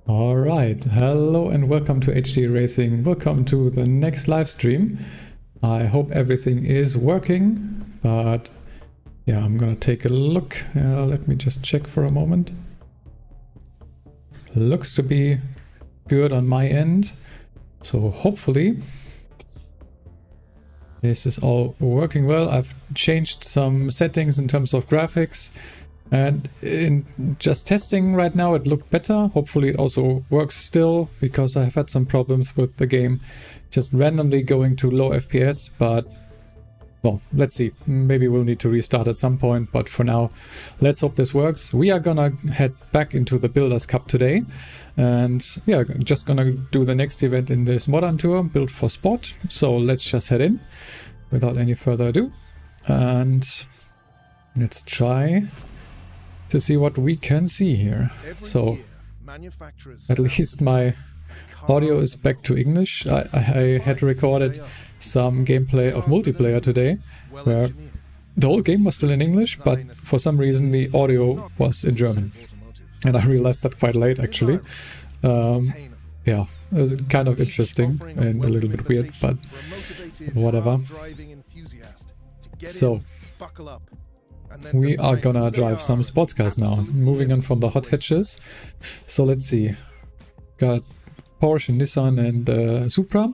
Alright, hello and welcome to HD Racing. Welcome to the next live stream. I hope everything is working, but yeah, I'm gonna take a look. Let me just check for a moment. Looks to be good on my end, so hopefully this is all working well. I've changed some settings in terms of graphics, and in just testing right now it looked better. Hopefully it also works still, because I've had some problems with the game just randomly going to low FPS, but well, let's see. Maybe we'll need to restart at some point, but for now, let's hope this works. We are gonna head back into the Builders Cup today, and yeah, just gonna do the next event in this modern tour, Build for Sport. So let's just head in without any further ado, and let's try to see what we can see here. So at least my audio is back to English. I had recorded some gameplay of multiplayer today where the whole game was still in English, but for some reason the audio was in German, and I realized that quite late actually. Yeah, it was kind of interesting and a little bit weird, but whatever. So we are gonna drive some sports cars now, moving on from the hot hatches. So let's see, got Porsche, Nissan and Supra,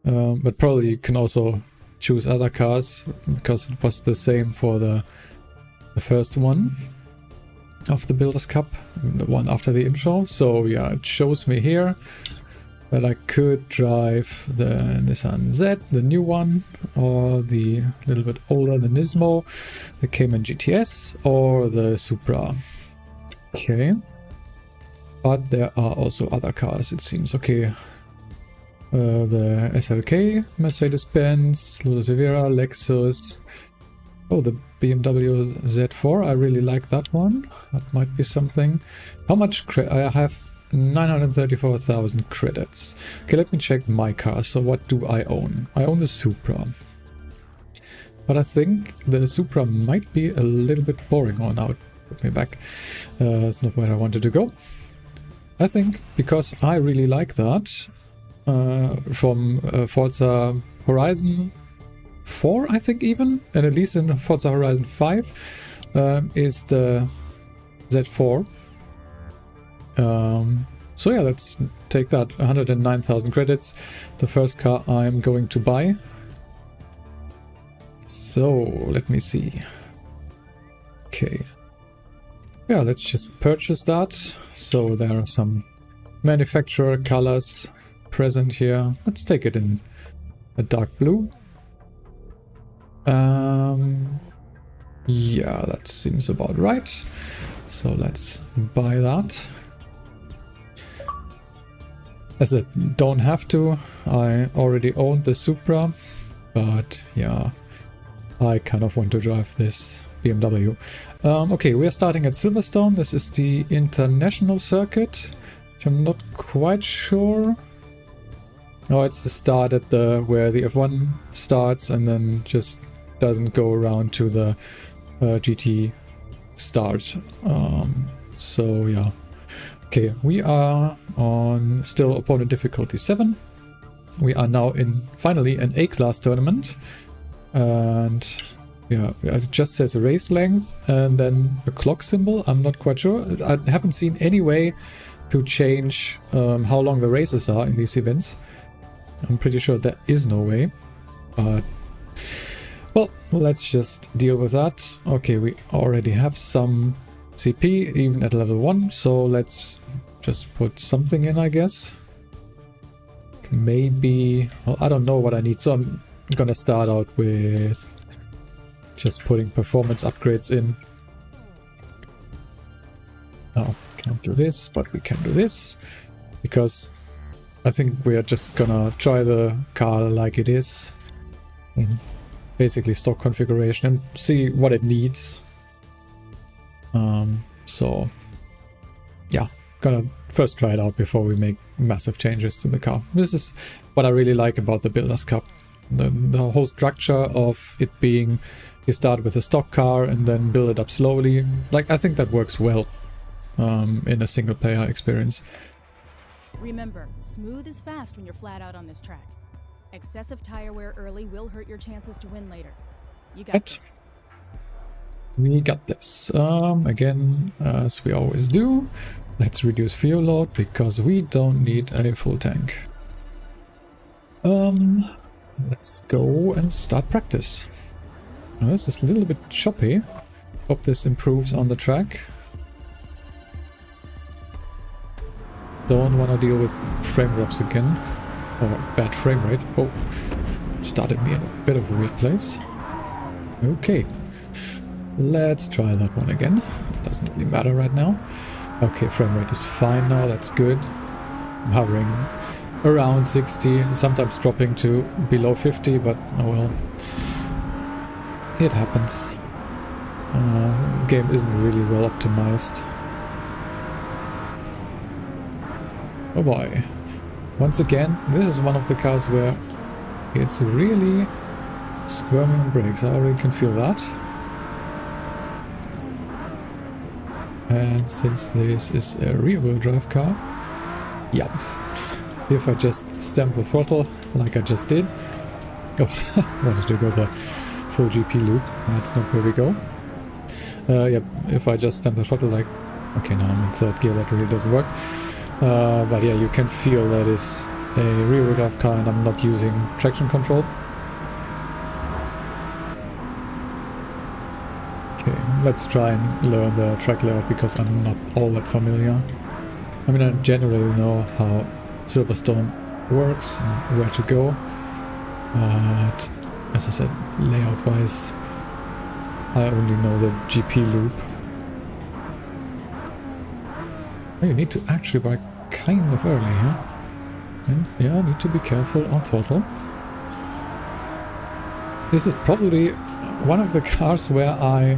but probably you can also choose other cars, because it was the same for the first one of the Builders Cup, the one after the intro. So yeah, it shows me here that I could drive the Nissan Z, the new one, or the little bit older, the Nismo, the Cayman GTS, or the Supra. Okay. But there are also other cars, it seems. Okay. The SLK, Mercedes-Benz, Lotus Evira, Lexus. Oh, the BMW Z4. I really like that one. That might be something. How much I have 934,000 credits. Okay, let me check my car. So what do I own? I own the Supra. But I think the Supra might be a little bit boring. Oh, now it put me back. It's not where I wanted to go. I think because I really like that from Forza Horizon 4, I think even, and at least in Forza Horizon 5 is the Z4. So yeah, let's take that. 109,000 credits, the first car I'm going to buy. So let me see. Okay. Yeah, let's just purchase that. So there are some manufacturer colors present here. Let's take it in a dark blue. Yeah, that seems about right. So let's buy that. As I don't have to, I already owned the Supra, but yeah, I kind of want to drive this BMW. Okay, we are starting at Silverstone. This is the international circuit, which I'm not quite sure. Oh, it's the start at where the F1 starts and then just doesn't go around to the GT start. So yeah. Okay, we are on still opponent difficulty 7. We are now in finally an A-class tournament, and yeah, it just says race length and then a clock symbol. I'm not quite sure. I haven't seen any way to change how long the races are in these events. I'm pretty sure there is no way, but well, let's just deal with that. Okay, we already have some CP even at level 1, so let's just put something in, I guess. Maybe, well, I don't know what I need, so I'm gonna start out with just putting performance upgrades in. Oh, can't do this, but we can do this, because I think we are just gonna try the car like it is in basically stock configuration and see what it needs. So yeah, gonna first try it out before we make massive changes to the car. This is what I really like about the Builders Cup. The whole structure of it being, you start with a stock car and then build it up slowly. Like, I think that works well. in a single player experience. Remember, smooth is fast when you're flat out on this track. Excessive tire wear early will hurt your chances to win later. You got this. We got this. Again, as we always do, let's reduce fuel load because we don't need a full tank. Let's go and start practice. Now, this is a little bit choppy. Hope this improves on the track. Don't want to deal with frame drops again, or bad frame rate. Oh, started me in a bit of a weird place. Okay, let's try that one again. Doesn't really matter right now. Okay, frame rate is fine now, that's good. I'm hovering around 60, sometimes dropping to below 50, but oh well. It happens. Game isn't really well optimized. Oh boy. Once again, this is one of the cars where it's really squirming on brakes. I already can feel that. And since this is a rear-wheel drive car, yeah, if I just stamp the throttle like I just did, oh, wanted to go the full GP loop, that's not where we go. Yeah, if I just stamp the throttle like, okay, now I'm in third gear, that really doesn't work. But yeah, you can feel that it's a rear-wheel drive car and I'm not using traction control. Okay, let's try and learn the track layout because I'm not all that familiar. I mean, I generally know how Silverstone works and where to go, but as I said, layout-wise, I only know the GP loop. Oh, you need to actually brake kind of early here. And yeah, I need to be careful on throttle. This is probably one of the cars where I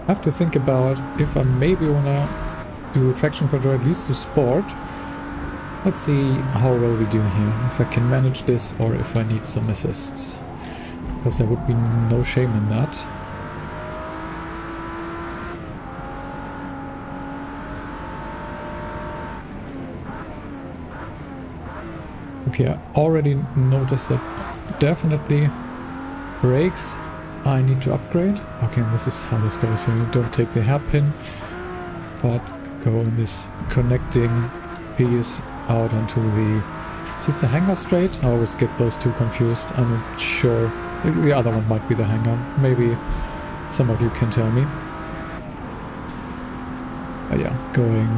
have to think about if I maybe wanna do traction control at least to sport. Let's see how well we do here, if I can manage this or if I need some assists. Because there would be no shame in that. Okay, I already noticed that definitely brakes I need to upgrade. Okay, and this is how this goes. So you don't take the hairpin, but go in this connecting piece out onto the... Is this the hanger straight? I always get those two confused. I'm not sure. The other one might be the hanger. Maybe some of you can tell me. Yeah, going...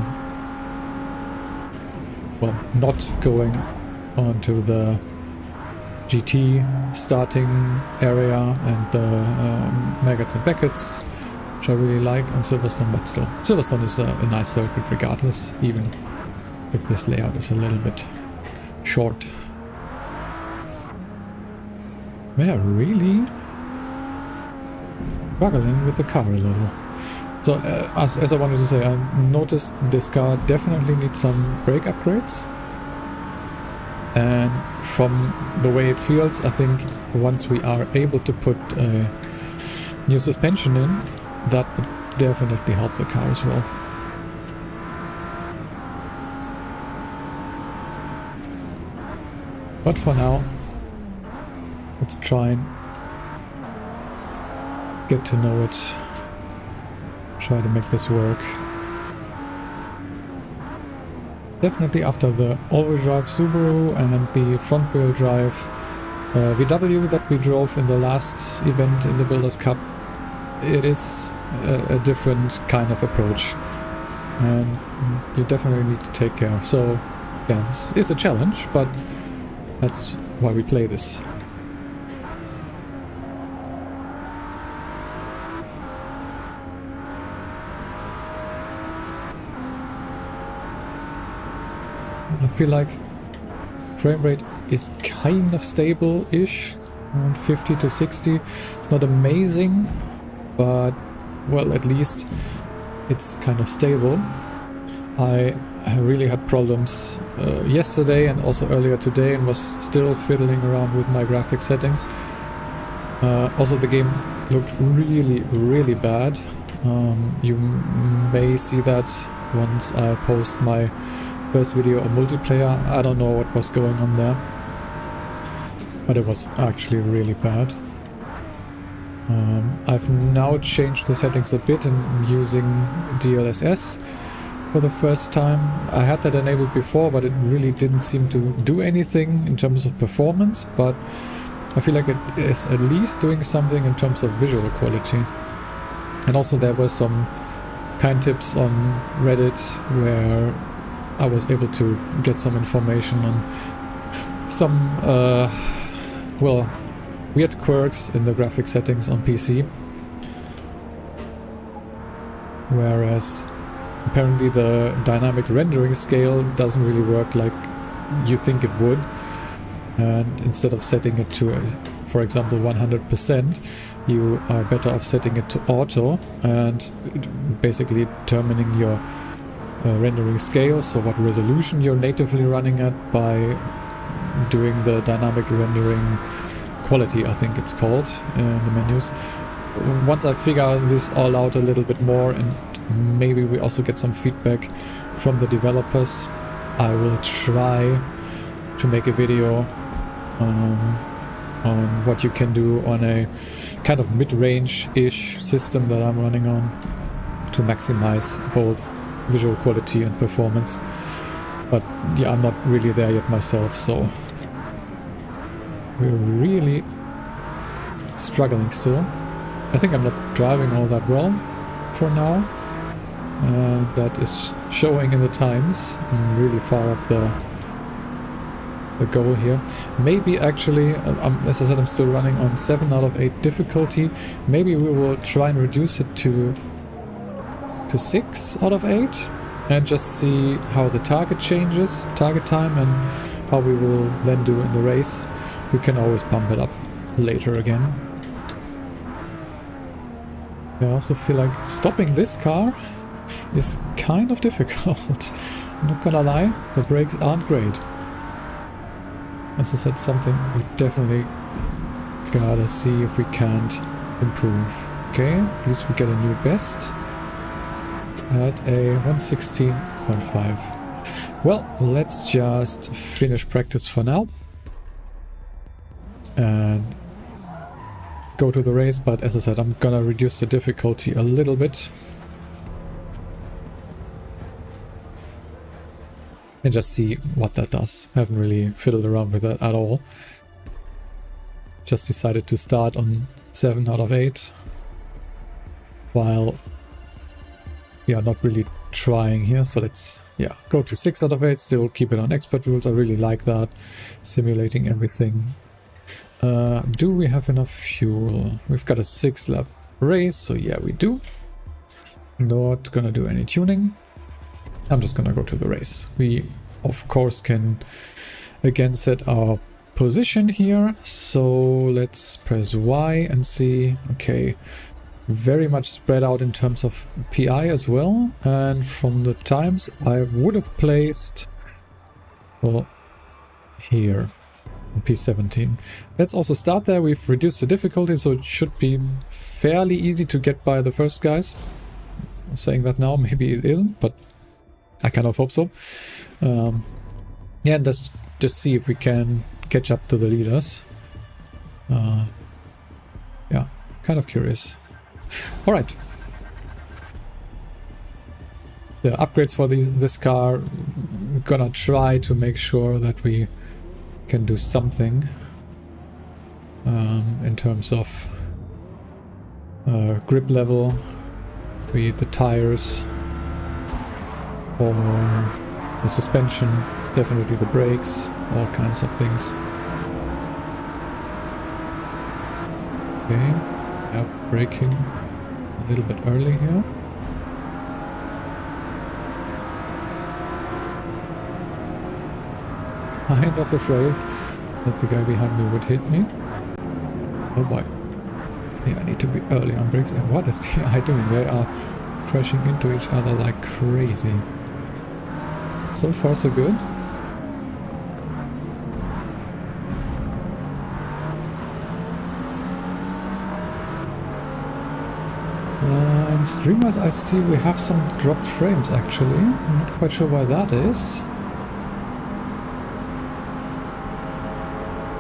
Well, not going onto the GT starting area and the Maggots and Beckets, which I really like on Silverstone, but still. Silverstone is a nice circuit regardless, even if this layout is a little bit short. We are really struggling with the car a little. So, as I wanted to say, I noticed this car definitely needs some brake upgrades. And from the way it feels, I think once we are able to put new suspension in, that would definitely help the car as well. But for now, let's try and get to know it. Try to make this work. Definitely after the all-wheel drive Subaru and the front-wheel drive VW that we drove in the last event in the Builders Cup, it is a different kind of approach. And you definitely need to take care. So, yeah, this is a challenge, but that's why we play this. I feel like frame rate is kind of stable-ish, around 50 to 60. It's not amazing, but, well, at least it's kind of stable. I really had problems yesterday and also earlier today and was still fiddling around with my graphics settings. Also, the game looked really, really bad. You may see that once I post my first video on multiplayer. I don't know what was going on there, but it was actually really bad. I've now changed the settings a bit and I'm using DLSS for the first time. I had that enabled before, but it really didn't seem to do anything in terms of performance, but I feel like it is at least doing something in terms of visual quality. And also there were some kind tips on Reddit where I was able to get some information on some, well, weird quirks in the graphic settings on PC. Whereas apparently the dynamic rendering scale doesn't really work like you think it would. And instead of setting it to, for example, 100%, you are better off setting it to auto and basically determining your rendering scale, so what resolution you're natively running at, by doing the dynamic rendering quality, I think it's called, in the menus. Once I figure this all out a little bit more and maybe we also get some feedback from the developers, I will try to make a video on what you can do on a kind of mid-range-ish system that I'm running on to maximize both visual quality and performance. But yeah, I'm not really there yet myself, so we're really struggling still. I think I'm not driving all that well for now. That is showing in the times. I'm really far off the goal here. Maybe actually, as I said, I'm still running on 7 out of 8 difficulty. Maybe we will try and reduce it to 6 out of 8 and just see how the target changes, target time, and how we will then do in the race. We can always bump it up later again. I also feel like stopping this car is kind of difficult. I'm not gonna lie, the brakes aren't great. As I said, something we definitely gotta see if we can't improve. Okay, at least we get a new best at a 116.5. Well, let's just finish practice for now and go to the race, but as I said, I'm gonna reduce the difficulty a little bit and just see what that does. I haven't really fiddled around with that at all. Just decided to start on 7 out of 8 while not really trying here. So let's go to 6 out of 8, still keep it on expert rules. I really like that, simulating everything. Do we have enough fuel? We've got a 6-lap race, so yeah, we do. Not gonna do any tuning. I'm just gonna go to the race. We of course can again set our position here, so let's press Y and see. Okay, very much spread out in terms of PI as well, and from the times I would have placed, well, here on P17. Let's also start there. We've reduced the difficulty, so it should be fairly easy to get by the first guys. I'm saying that now, maybe it isn't, but I kind of hope so. Yeah, and let's just see if we can catch up to the leaders. Yeah, kind of curious. All right. The upgrades for this car, I'm gonna try to make sure that we can do something in terms of grip level, be it the tires or the suspension, definitely the brakes, all kinds of things. Okay, yeah, braking a little bit early here. Kind of afraid that the guy behind me would hit me. Oh boy. Yeah, I need to be early on brakes. And what is the AI doing? They are crashing into each other like crazy. So far so good. And And streamers, I see we have some dropped frames actually. I'm not quite sure why that is.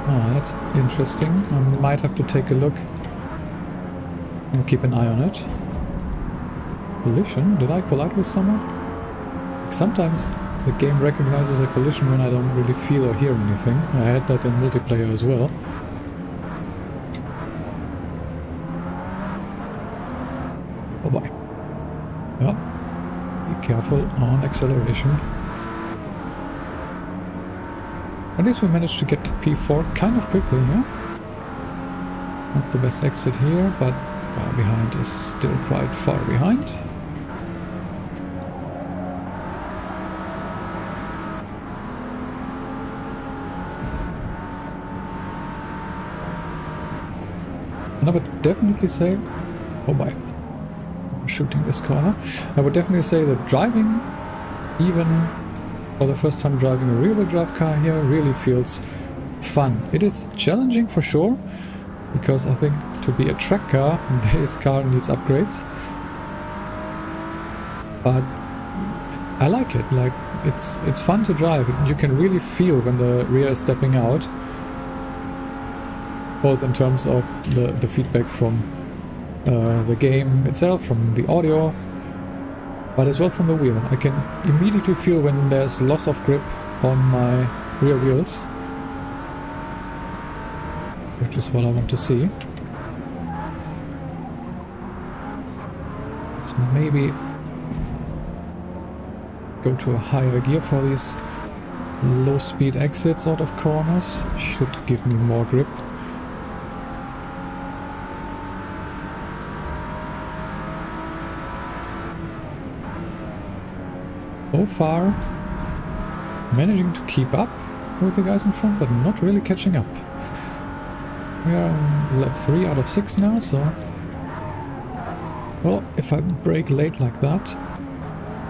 Oh, that's interesting. I might have to take a look and keep an eye on it. Collision? Did I collide with someone? Sometimes the game recognizes a collision when I don't really feel or hear anything. I had that in multiplayer as well. Oh boy. Yeah. Be careful on acceleration. At least we managed to get to P4 kind of quickly here. Not the best exit here, but guy behind is still quite far behind. And I would definitely say, oh boy, I'm shooting this corner. I would definitely say that driving, even for the first time driving a rear-wheel drive car here, really feels fun. It is challenging for sure, because I think to be a track car, this car needs upgrades. But I like it. Like it's fun to drive. You can really feel when the rear is stepping out. Both in terms of the feedback from the game itself, from the audio, but as well from the wheel. I can immediately feel when there's loss of grip on my rear wheels, which is what I want to see. Let's maybe go to a higher gear for these low speed exits out of corners. Should give me more grip. So far, managing to keep up with the guys in front, but not really catching up. We are on lap 3 out of 6 now, so... Well, if I brake late like that,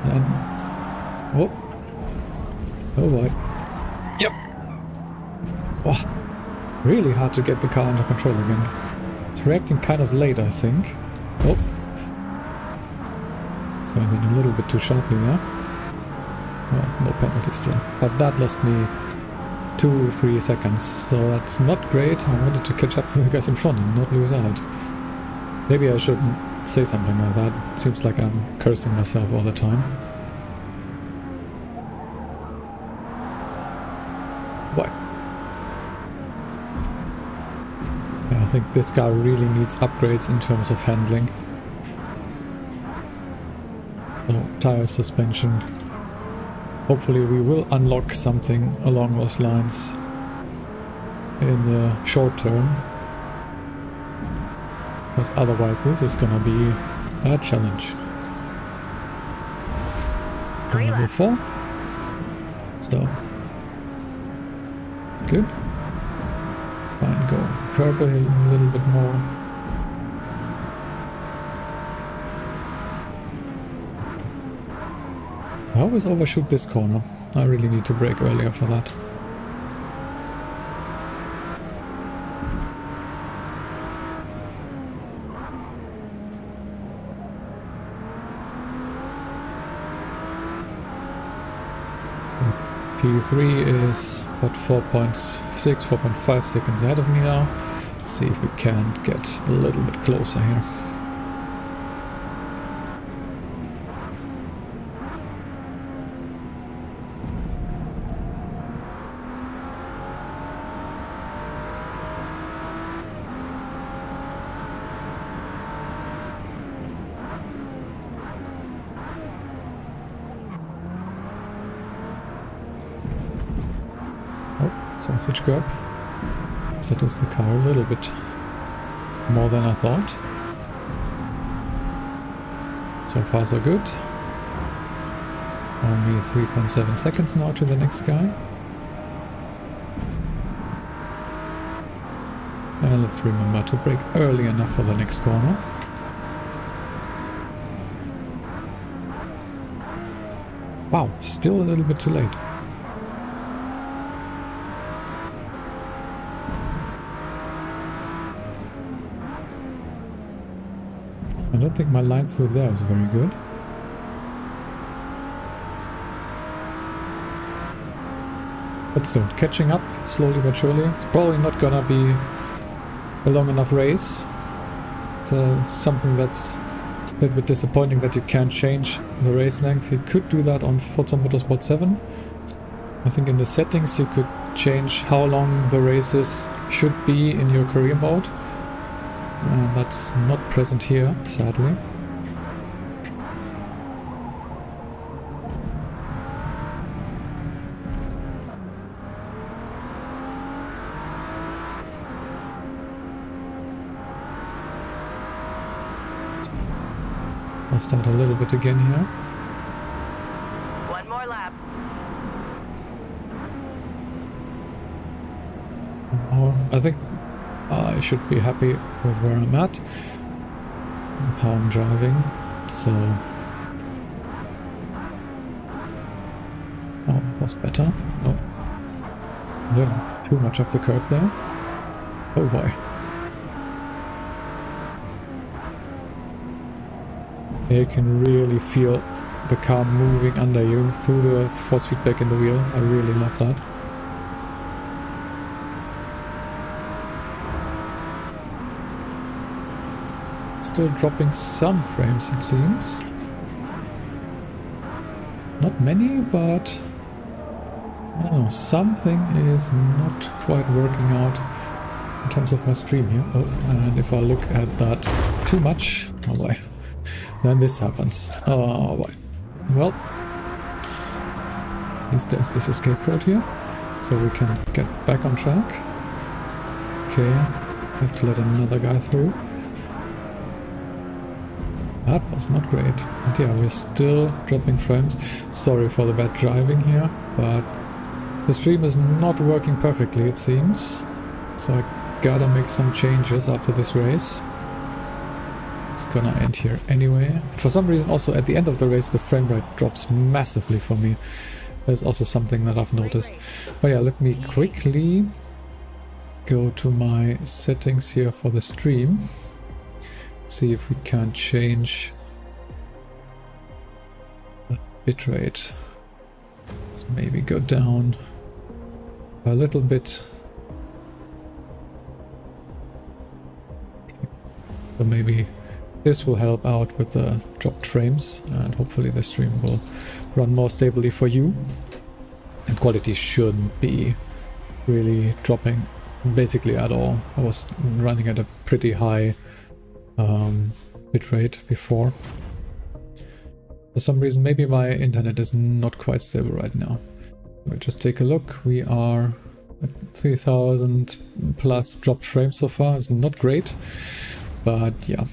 then... Oh! Oh boy. Yep! Oh, really hard to get the car under control again. It's reacting kind of late, I think. Oh! Turned in a little bit too sharply there. Well, no penalty still. But that lost me 2-3 seconds, so that's not great. I wanted to catch up to the guys in front and not lose out. Maybe I shouldn't say something like that. It seems like I'm cursing myself all the time. Why? Yeah, I think this guy really needs upgrades in terms of handling. So, tire suspension. Hopefully we will unlock something along those lines in the short term, because otherwise this is gonna be a challenge. Level 4, so it's good. Try and go curb a little bit more. I always overshoot this corner. I really need to brake earlier for that. P3 is about 4.6, 4.5 seconds ahead of me now. Let's see if we can't get a little bit closer here. Sausage curb. Settles the car a little bit more than I thought. So far so good. Only 3.7 seconds now to the next guy. And let's remember to brake early enough for the next corner. Wow, still a little bit too late. don't think my line through there is very good. But still, catching up slowly but surely. It's probably not gonna be a long enough race. It's something that's a little bit disappointing that you can't change the race length. You could do that on Forza Motorsport 7. I think in the settings you could change how long the races should be in your career mode. That's not present here, sadly. I'll start a little bit again here. One more lap. I think I should be happy with where I'm at, with how I'm driving, so... Oh, that was better. Oh. A little too much off the curb there. Oh boy. You can really feel the car moving under you through the force feedback in the wheel. I really love that. Still dropping some frames, it seems. Not many, but I don't know, something is not quite working out in terms of my stream here. Oh, and if I look at that too much, oh boy, then this happens. Oh boy. Well, at least there's this escape road here, so we can get back on track. Okay, have to let another guy through. That was not great, but yeah, we're still dropping frames. Sorry for the bad driving here, but the stream is not working perfectly, it seems. So I gotta make some changes after this race. It's gonna end here anyway. For some reason also at the end of the race the frame rate drops massively for me. That's also something that I've noticed. But yeah, let me quickly go to my settings here for the stream. See if we can change the bitrate. Let's maybe go down a little bit. So maybe this will help out with the dropped frames, and hopefully the stream will run more stably for you. And quality shouldn't be really dropping basically at all. I was running at a pretty high bitrate before. For some reason, maybe my internet is not quite stable right now. We'll just take a look. We are at 3000 plus dropped frames so far. It's not great, but yeah,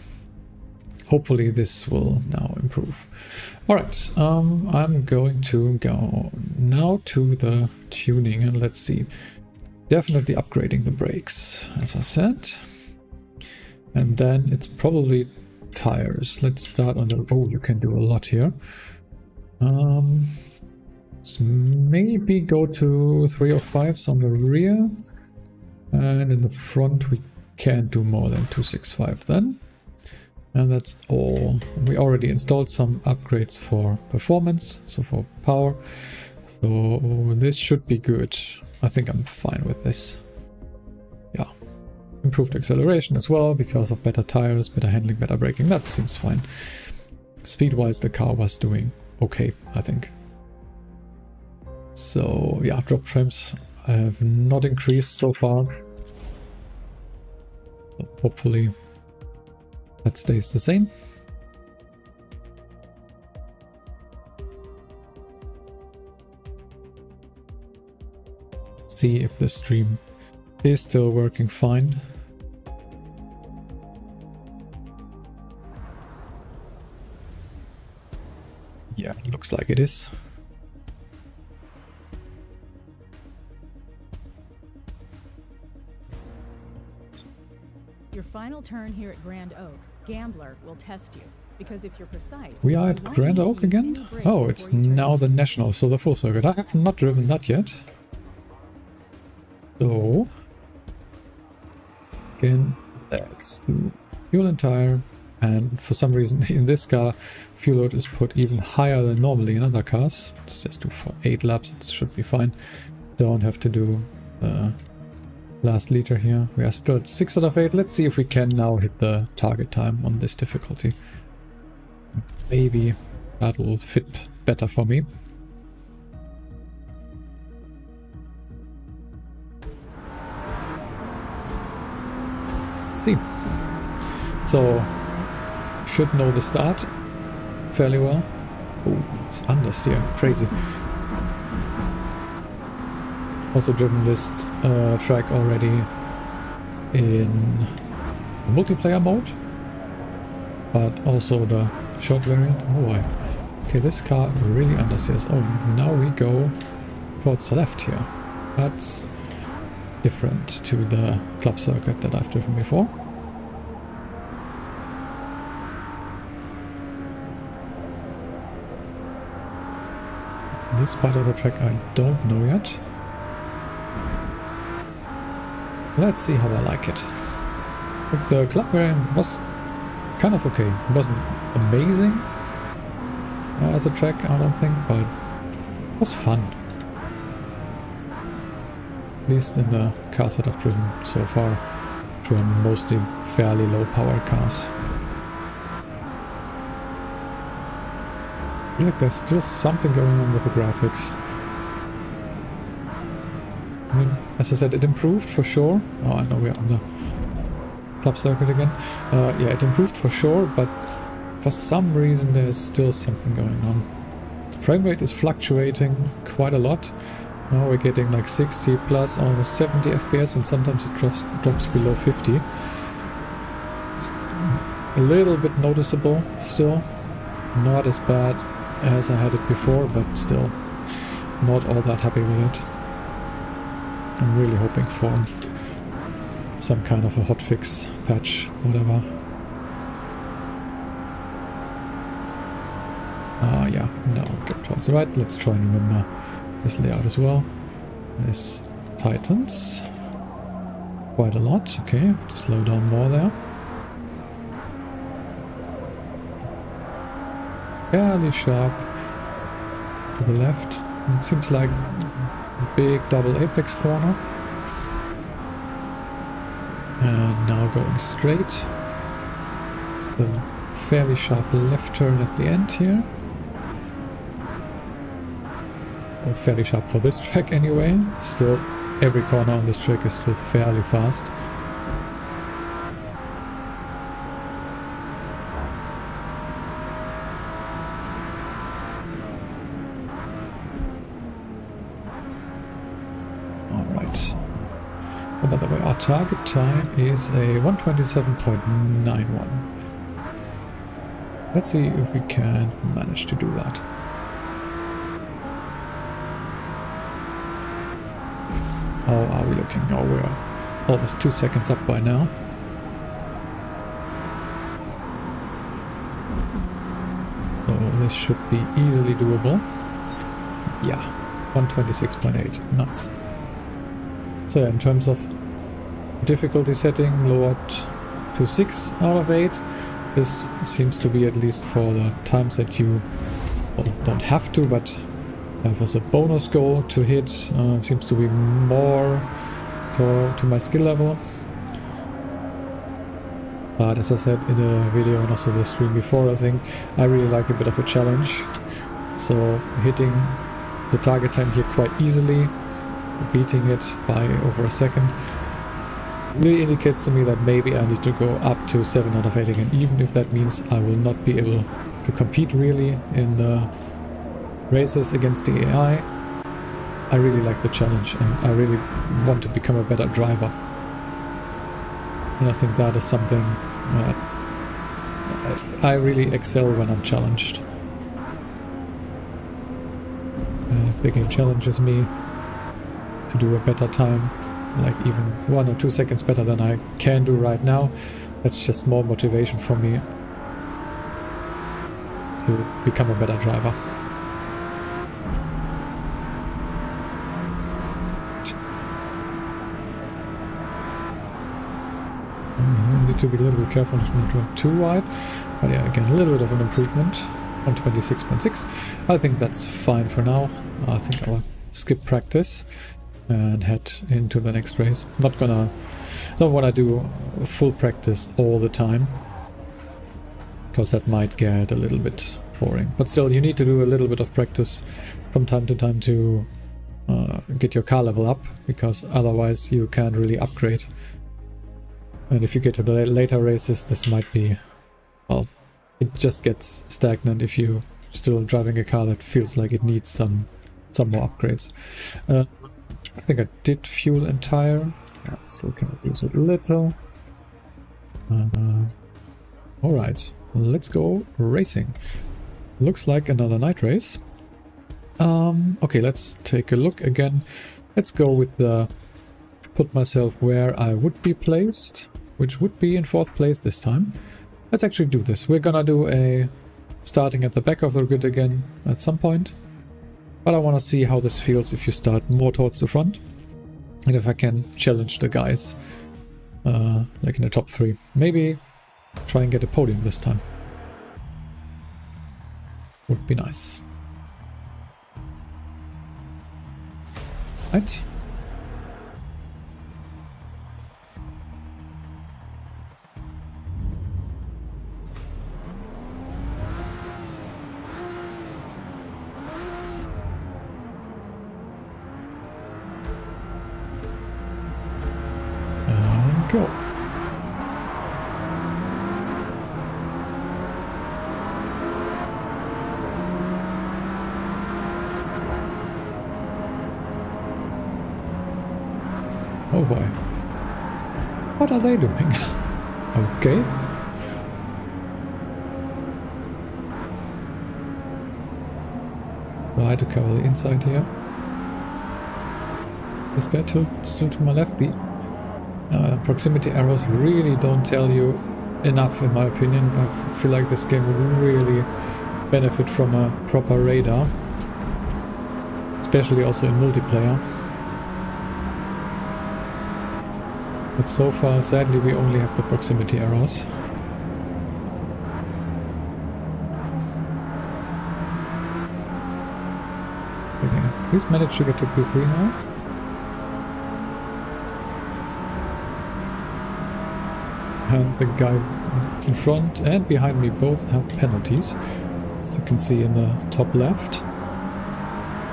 hopefully this will now improve. Alright, I'm going to go now to the tuning and let's see. Definitely upgrading the brakes, as I said. And then it's probably tires. Let's start on the... Oh, you can do a lot here. Let's maybe go to 305s on the rear. And in the front we can't do more than 265 then. And that's all. We already installed some upgrades for performance, so for power. So this should be good. I think I'm fine with this. Yeah. Improved acceleration as well because of better tires, better handling, better braking. That seems fine. Speed-wise, the car was doing okay, I think. So yeah, drop frames have not increased so far. So hopefully that stays the same. See if the stream is still working fine. Yeah, looks like it is. Your final turn here at Grand Oak, Gambler will test you. Because if you're precise... We are at Grand Oak again? Oh, it's now the National, so the full circuit. I have not driven that yet. So... Again, let's do fuel and tire. And for some reason in this car, fuel load is put even higher than normally in other cars. Let's just do for 8 laps, it should be fine. Don't have to do last liter here. We are still at 6 out of 8. Let's see if we can now hit the target time on this difficulty. Maybe that will fit better for me. Let's see. So, should know the start fairly well. Oh, it's understeer, crazy. Also driven this track already in the multiplayer mode, but also the short variant. Oh boy. Okay, this car really understeers. Oh, now we go towards the left here. That's different to the club circuit that I've driven before. This part of the track I don't know yet. Let's see how I like it. The club variant was kind of okay. It wasn't amazing as a track, I don't think, but it was fun. At least in the cars that I've driven so far, driven mostly fairly low power cars. I feel like there's still something going on with the graphics. I mean, as I said, it improved for sure. Oh, I know we're on the club circuit again. Yeah, it improved for sure, but for some reason there's still something going on. Frame rate is fluctuating quite a lot. Now we're getting like 60 plus, almost 70 FPS, and sometimes it drops below 50. It's a little bit noticeable still. Not as bad as I had it before, but still not all that happy with it. I'm really hoping for some kind of a hotfix patch, whatever. Yeah, now go towards the right. Let's try and remember this layout as well. This tightens quite a lot. Okay, I have to slow down more there. Fairly sharp to the left. It seems like a big double apex corner. And now going straight. The fairly sharp left turn at the end here. Well, fairly sharp for this track anyway. Still, every corner on this track is still fairly fast. Oh, by the way, our target time is a 1:27.91. Let's see if we can manage to do that. How are we looking? Oh, we're almost 2 seconds up by now. So this should be easily doable. Yeah, 1:26.8. Nice. So in terms of difficulty setting, lowered to 6 out of 8. This seems to be, at least for the times that you don't have to, but have as a bonus goal to hit, seems to be more to my skill level. But as I said in the video and also the stream before, I think I really like a bit of a challenge. So hitting the target time here quite easily, beating it by over a second, really indicates to me that maybe I need to go up to 7 out of 8 again, even if that means I will not be able to compete really in the races against the AI. I really like the challenge and I really want to become a better driver. And I think that is something that I really excel when I'm challenged. And if the game challenges me to do a better time, like even 1 or 2 seconds better than I can do right now, that's just more motivation for me to become a better driver. need to be a little bit careful not to run too wide. But yeah, again, a little bit of an improvement on 26.6. I think that's fine for now. I think I'll skip practice and head into the next race. Don't want to do full practice all the time, because that might get a little bit boring. But still, you need to do a little bit of practice from time to time to get your car level up, because otherwise you can't really upgrade. And if you get to the later races, this might be, well, it just gets stagnant if you're still driving a car that feels like it needs some more upgrades. I think I did fuel and tire. Yeah, still can reduce it a little. Alright, let's go racing. Looks like another night race. Okay, let's take a look again. Let's go with the put myself where I would be placed, which would be in 4th place this time. Let's actually do this. We're gonna do a starting at the back of the grid again at some point. But I want to see how this feels if you start more towards the front. And if I can challenge the guys like in the top 3. Maybe try and get a podium this time. Would be nice. Right. And go. Oh boy. What are they doing? Okay. Try to cover the inside here. This guy still to my left. The proximity arrows really don't tell you enough, in my opinion. I feel like this game would really benefit from a proper radar. Especially also in multiplayer. But so far, sadly, we only have the proximity arrows. Okay, at least managed to get to P3 now. And the guy in front and behind me both have penalties, as you can see in the top left.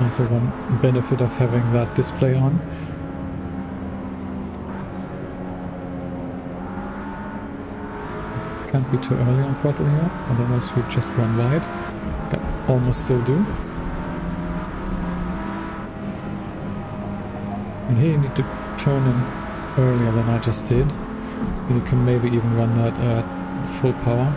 Also one benefit of having that display on. Can't be too early on throttle here, otherwise we just run wide. But almost still do. And here you need to turn in earlier than I just did. And you can maybe even run that at full power.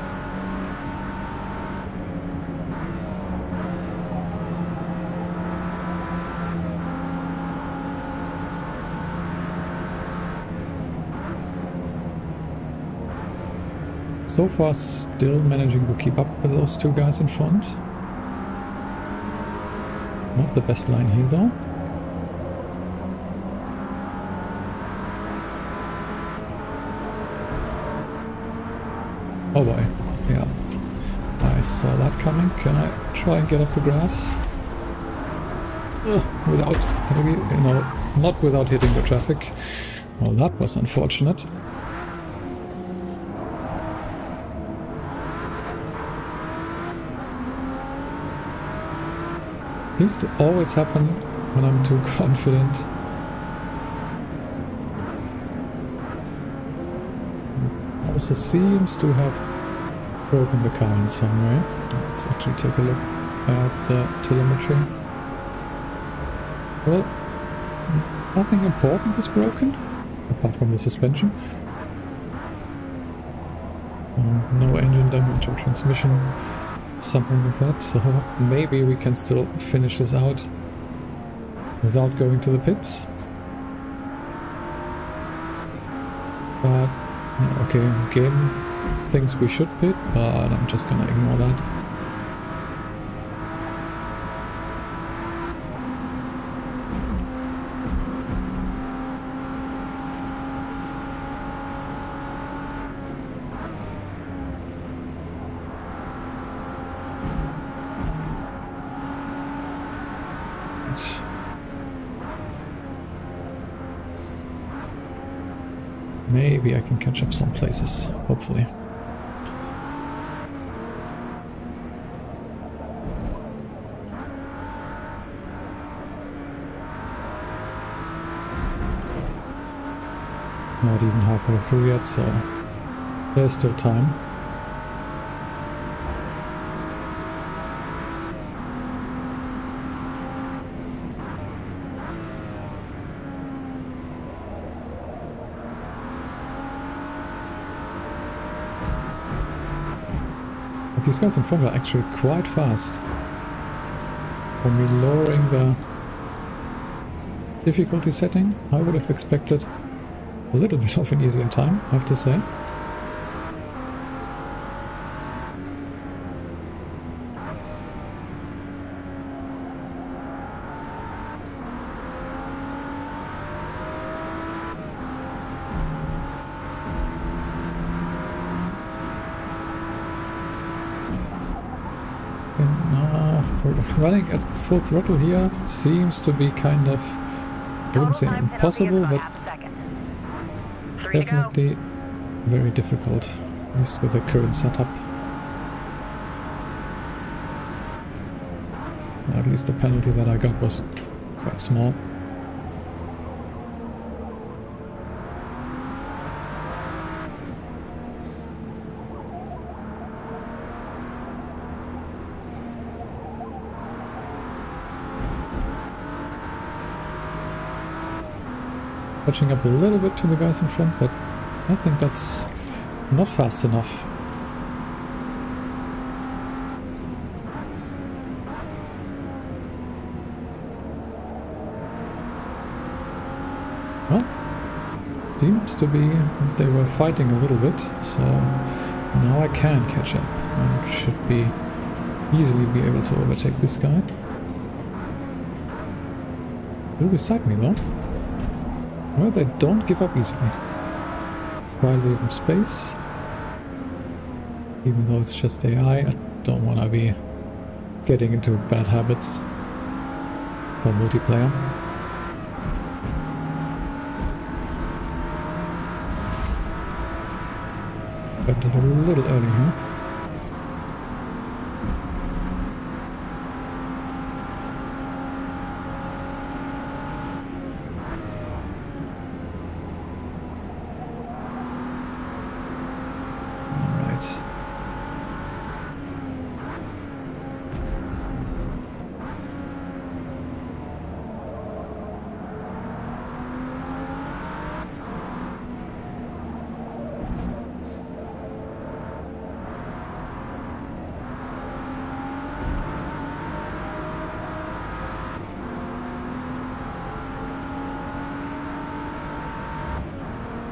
So far, still managing to keep up with those two guys in front. Not the best line here, though. Oh boy, yeah. I saw that coming. Can I try and get off the grass? Without, maybe, not without hitting the traffic. Well, that was unfortunate. Seems to always happen when I'm too confident. Also seems to have broken the car in some way. Let's actually take a look at the telemetry. Well, nothing important is broken, apart from the suspension. No engine damage or transmission. Something like that, so maybe we can still finish this out without going to the pits. But, okay, game thinks we should pit, but I'm just gonna ignore that. Alright. Maybe I can catch up some places, hopefully. Not even halfway through yet, so there's still time. But these guys in front are actually quite fast. For me lowering the difficulty setting, I would have expected a little bit of an easier time, I have to say. Running at full throttle here seems to be kind of, I wouldn't say impossible, but definitely very difficult, at least with the current setup. At least the penalty that I got was quite small. Catching up a little bit to the guys in front, but I think that's not fast enough. Well, seems to be they were fighting a little bit, so now I can catch up and should be easily be able to overtake this guy. He'll beside me though. Well, they don't give up easily. Let's try to leave him space. Even though it's just AI, I don't want to be getting into bad habits for multiplayer. Got it a little early here.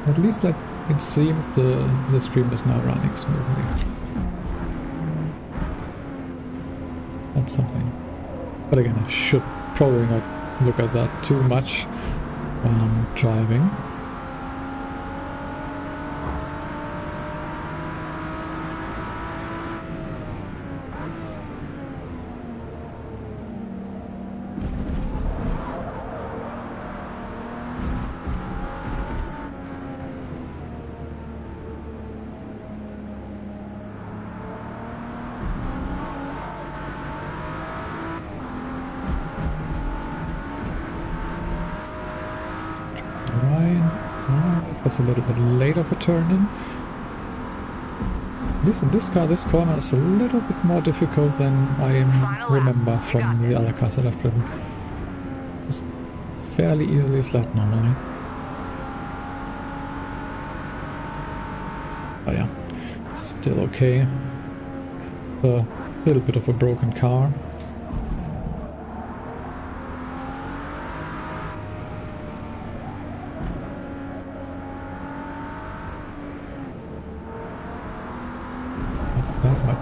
At least it seems the stream is now running smoothly. That's something. But again, I should probably not look at that too much when I'm driving. A little bit late of a turn in. This car, this corner is a little bit more difficult than I remember from the other cars that I've driven. It's fairly easily flat normally. But yeah, still okay. A little bit of a broken car.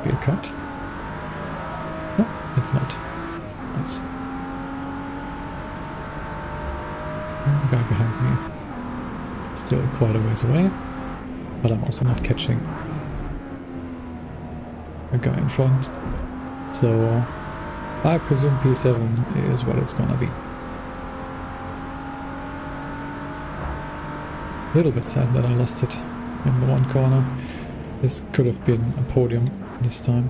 Be a cut. No, it's not. Nice. Guy behind me. Still quite a ways away. But I'm also not catching a guy in front. So I presume P7 is what it's gonna be. A little bit sad that I lost it in the one corner. This could have been a podium this time.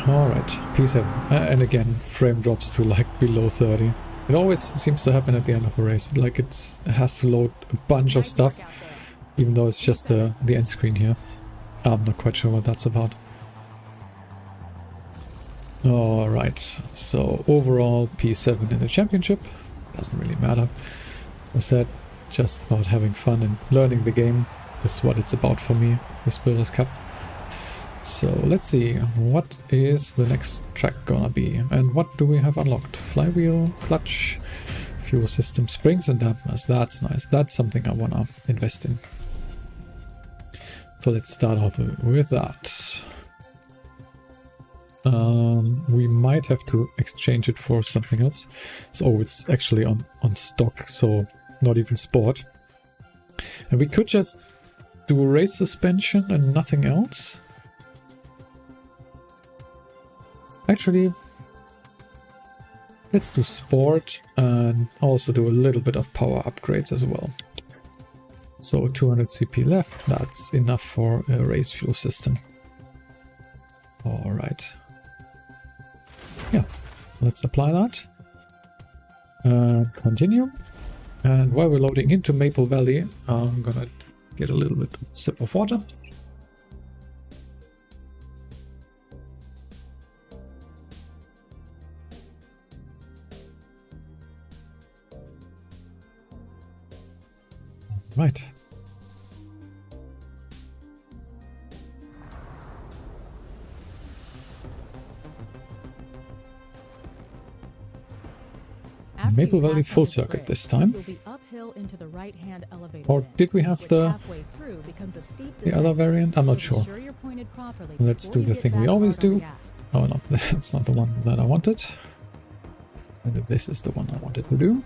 Alright, P7. And again, frame drops to like below 30. It always seems to happen at the end of a race. Like it has to load a bunch of stuff, even though it's just the end screen here. I'm not quite sure what that's about. Alright, so overall P7 in the championship. Doesn't really matter. As I said, just about having fun and learning the game. This is what it's about for me, this Builders Cup. So let's see, what is the next track gonna be? And what do we have unlocked? Flywheel, clutch, fuel system, springs and dampers. That's nice. That's something I wanna invest in. So let's start out with that. We might have to exchange it for something else. So it's actually on stock, so not even sport. And we could just do race suspension and nothing else. Actually, let's do sport and also do a little bit of power upgrades as well. So 200 CP left, that's enough for a race fuel system. Alright. Yeah, let's apply that. Continue. And while we're loading into Maple Valley, I'm gonna get a little bit of a sip of water. Right. Maple Valley full circuit this time. Or did we have the other variant? I'm not sure. Let's do the thing we always do. Oh no, that's not the one that I wanted. And this is the one I wanted to do.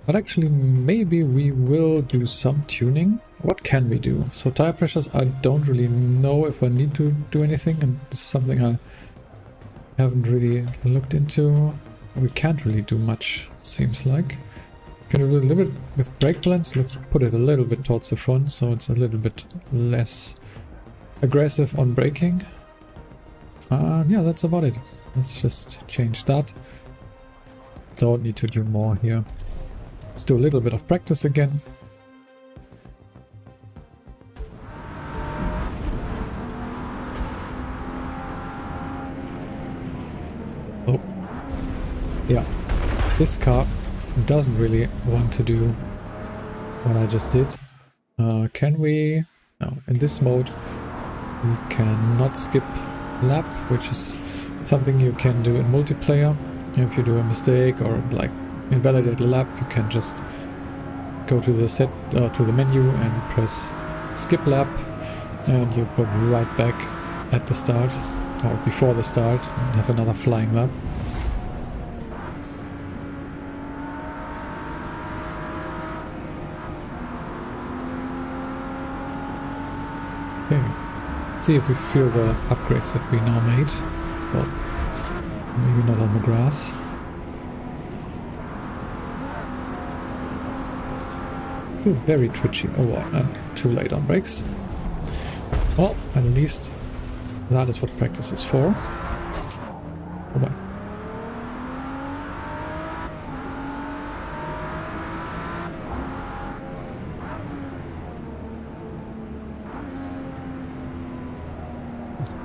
But actually, maybe we will do some tuning. What can we do? So tire pressures, I don't really know if I need to do anything, and it's something I haven't really looked into. We can't really do much, it seems like. Can we do a little bit with brake balance? Let's put it a little bit towards the front, so it's a little bit less aggressive on braking. Yeah, that's about it. Let's just change that. Don't need to do more here. Let's do a little bit of practice again. Oh, yeah. This car doesn't really want to do what I just did. Can we? No, in this mode we cannot skip lap, which is something you can do in multiplayer. If you do a mistake or like invalidate a lap, you can just go to the menu and press skip lap, and you put right back at the start or before the start and have another flying lap. Okay, let's see if we feel the upgrades that we now made. Well, maybe not on the grass. Still very twitchy. Oh, and too late on brakes. Well, at least that is what practice is for. Oh, well. Just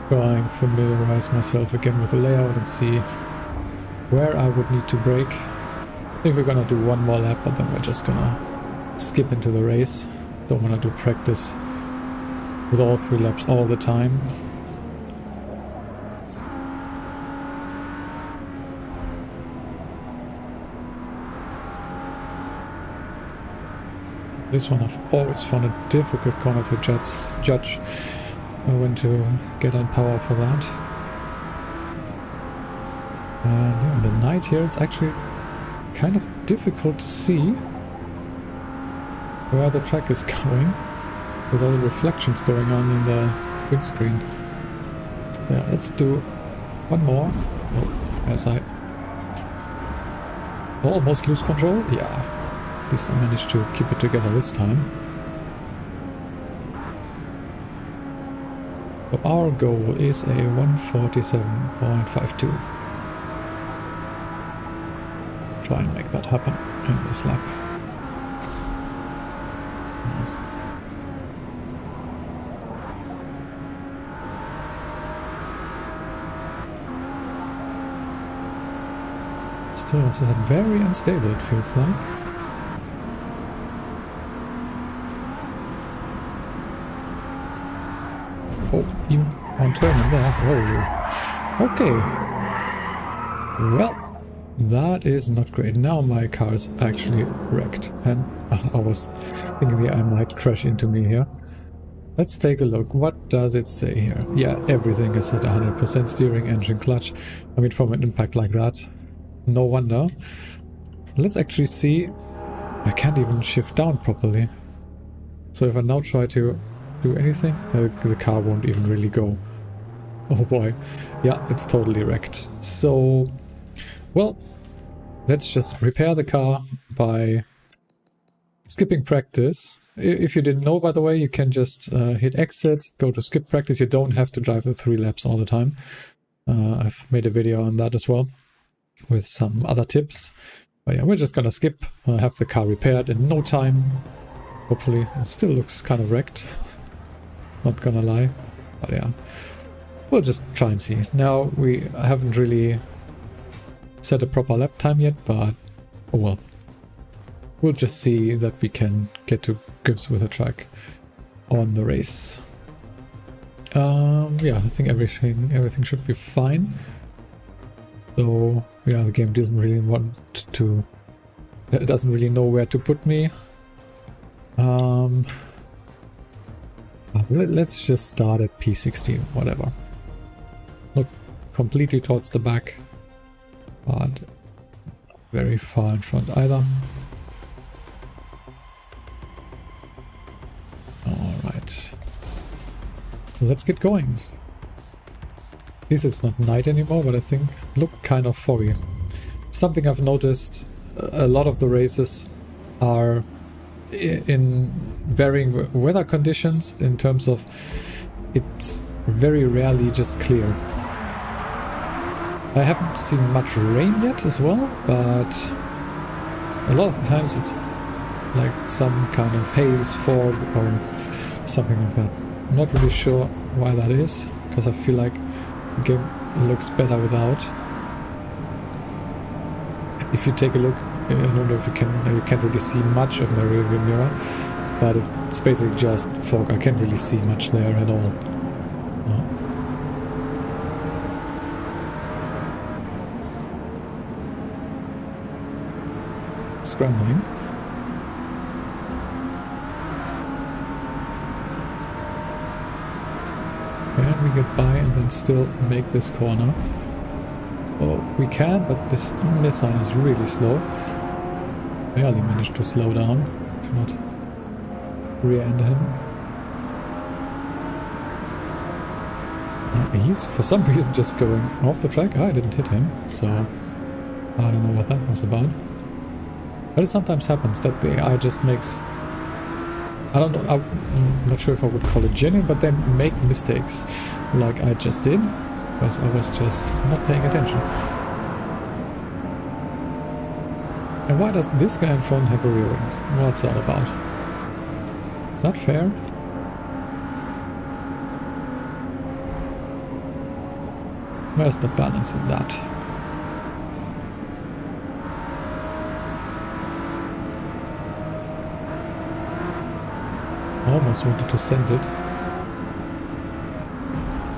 try and familiarize myself again with the layout and see where I would need to brake. I think we're gonna do one more lap, but then we're just gonna skip into the race. Don't want to do practice with all 3 laps all the time. This one I've always found a difficult corner to judge when to get on power for that. And yeah, in the night here it's actually kind of difficult to see where the track is going with all the reflections going on in the windscreen. So yeah, let's do one more. Oh, yes, I almost lose control. Yeah. At least I managed to keep it together this time. So our goal is a 147.52. Try and make that happen in this lap. Still, this is very unstable, it feels like. Oh, even on turning there. Whoa. Okay. Well, that is not great. Now my car is actually wrecked. And I was thinking I might crash into me here. Let's take a look. What does it say here? Yeah, everything is at 100%. Steering, engine, clutch. I mean, from an impact like that, no wonder. Let's actually see. I can't even shift down properly. So if I now try to do anything, the car won't even really go. Oh boy. Yeah, it's totally wrecked. So, well, let's just repair the car by skipping practice. If you didn't know, by the way, you can just hit exit, go to skip practice. You don't have to drive the 3 laps all the time. I've made a video on that as well with some other tips. But yeah, we're just gonna skip, have the car repaired in no time. Hopefully. It still looks kind of wrecked. Not gonna lie, but yeah, we'll just try and see. Now, we haven't really set a proper lap time yet, but oh well. We'll just see that we can get to grips with the track on the race. Yeah, I think everything should be fine. So yeah, the game doesn't really it doesn't really know where to put me. Let's just start at P16, whatever. Not completely towards the back, but very far in front either. Alright. Let's get going. At least it's not night anymore, but I think it looked kind of foggy. Something I've noticed, a lot of the races are in varying weather conditions, in terms of it's very rarely just clear. I haven't seen much rain yet as well, but a lot of the times it's like some kind of haze, fog or something like that. I'm not really sure why that is, because I feel like the game looks better without. If you take a look, I don't know if you can't really see much of my rearview mirror, but it's basically just fog. I can't really see much there at all. Scrambling. Can we get by and then still make this corner? Oh, we can, but this Nissan is really slow. Barely managed to slow down, to not rear-end him. He's for some reason just going off the track. I didn't hit him, so I don't know what that was about. But it sometimes happens that the AI just makes... I don't know, I'm not sure if I would call it genuine, but they make mistakes, like I just did, because I was just not paying attention. And why does this guy in front have a rear wing? What's that about? Is that fair? Where's the balance in that? I almost wanted to send it.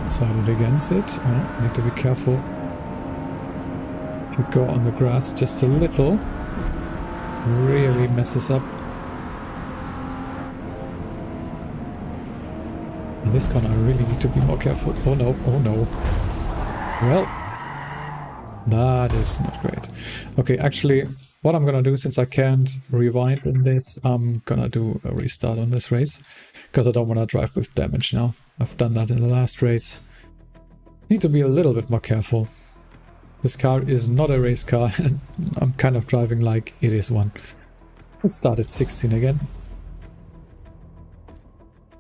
Decided against it. Oh, need to be careful. If you go on the grass just a little, really messes up In this corner I really need to be more careful. Oh no, oh no. Well, that is not great. Okay, actually, what I'm gonna do, since I can't rewind in this, I'm gonna do a restart on this race. Because I don't want to drive with damage now. I've done that in the last race. Need to be a little bit more careful. This car is not a race car, and I'm kind of driving like it is one. Let's start at 16 again.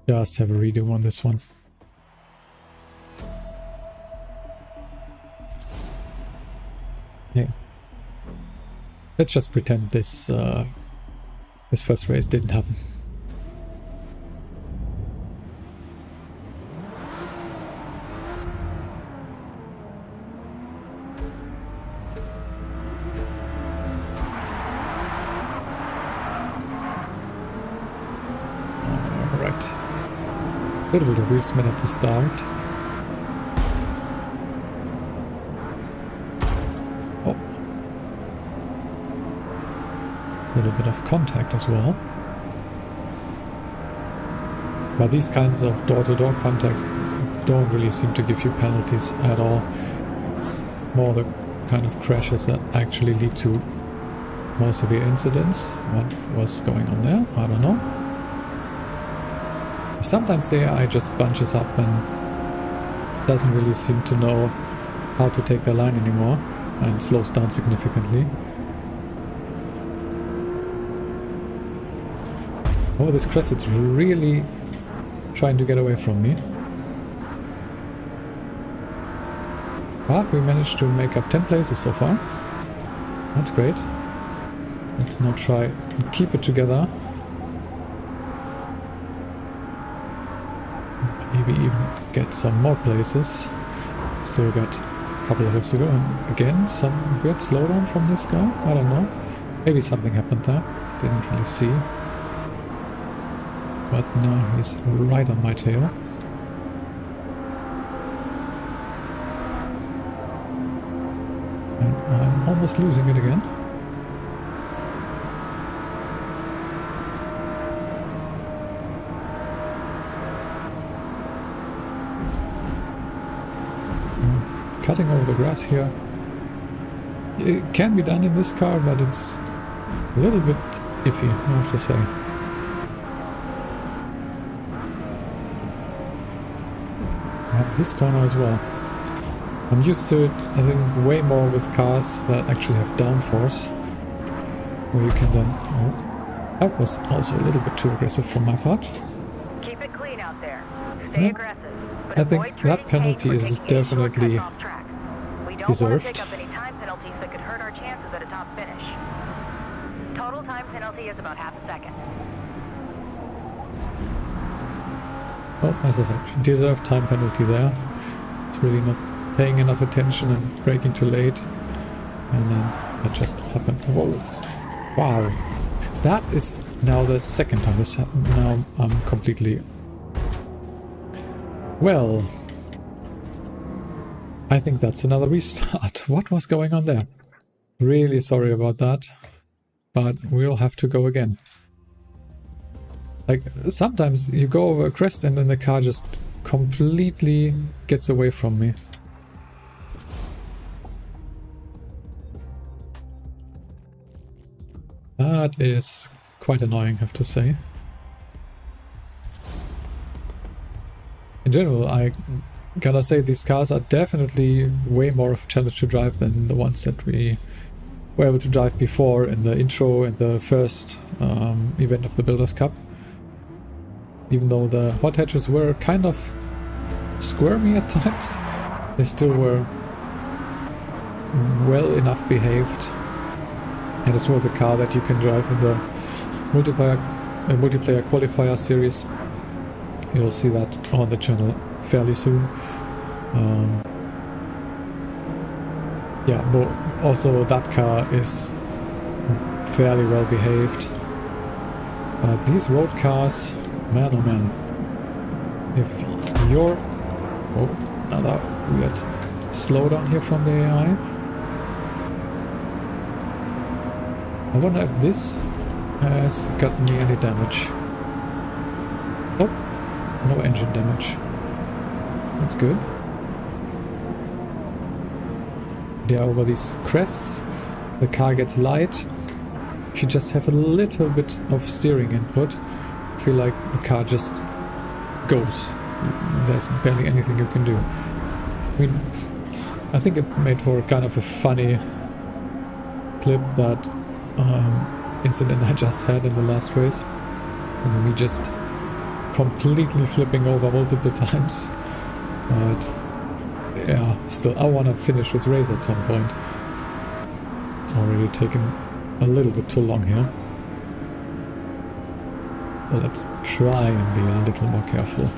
Just have a redo on this one. Yeah. Let's just pretend this this first race didn't happen. A little bit of wheel spin at the start. Oh. A little bit of contact as well. But these kinds of door-to-door contacts don't really seem to give you penalties at all. It's more the kind of crashes that actually lead to more severe incidents. What was going on there? I don't know. Sometimes the AI just bunches up and doesn't really seem to know how to take the line anymore and slows down significantly. Oh, this Cresset's really trying to get away from me. But we managed to make up 10 places so far. That's great. Let's now try and keep it together. Maybe even get some more places. Still got a couple of laps to go, and again some weird slowdown from this guy. I don't know. Maybe something happened there. Didn't really see. But now he's right on my tail. And I'm almost losing it again. Cutting over the grass here. It can be done in this car, but it's a little bit iffy, I have to say. And this corner as well. I'm used to it, I think, way more with cars that actually have downforce, where you can then... Oh, that was also a little bit too aggressive from my part. Keep it clean out there. Stay aggressive. I think that penalty is definitely deserved. Pick up any time penalties that could hurt our chances at a top finish. Total time penalty is about half a second. Well, as I said, deserved time penalty there. It's really not paying enough attention and braking too late. And then that just happened. Whoa. Wow. That is now the second time this happened. Now I'm completely... Well... I think that's another restart. What was going on there? Really sorry about that. But we'll have to go again. Like, sometimes you go over a crest and then the car just completely gets away from me. That is quite annoying, I have to say. In general, I gotta say these cars are definitely way more of a challenge to drive than the ones that we were able to drive before in the intro and the first event of the Builders Cup. Even though the hot hatches were kind of squirmy at times, they still were well enough behaved. And it's more the car that you can drive in the multiplayer qualifier series. You'll see that on the channel fairly soon. Yeah, but also that car is fairly well behaved. These road cars, man oh man. If you're... Oh, another weird slowdown here from the AI. I wonder if this has gotten me any damage. Oh, No engine damage. That's good. Yeah, over these crests, the car gets light. If you just have a little bit of steering input, I feel like the car just goes. There's barely anything you can do. I mean, I think it made for kind of a funny clip, that incident I just had in the last race. And then me just completely flipping over multiple times. But yeah, still, I want to finish this race at some point. Already taken a little bit too long here. But let's try and be a little more careful.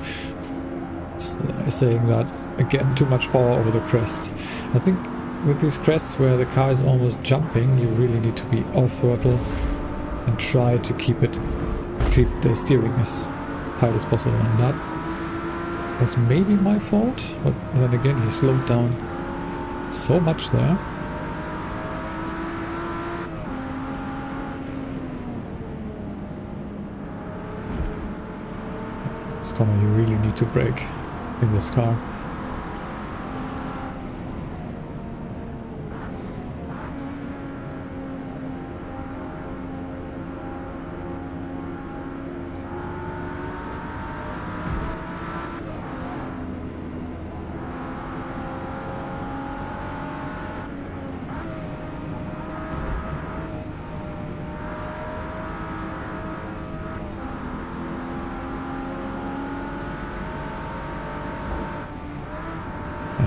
Saying that, again, too much power over the crest. I think with these crests where the car is almost jumping, you really need to be off throttle and try to keep the steering as tight as possible. And that was maybe my fault, but then again, he slowed down so much there. Connor, you really need to brake in this car.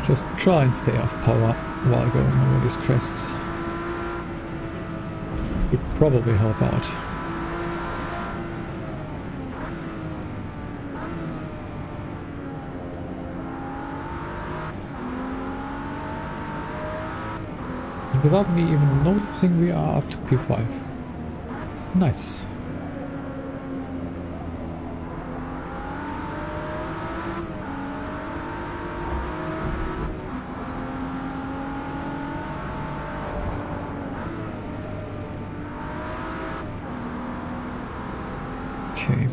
Just try and stay off power while going over these crests. Would probably help out. And without me even noticing, we are up to P5. Nice. Okay.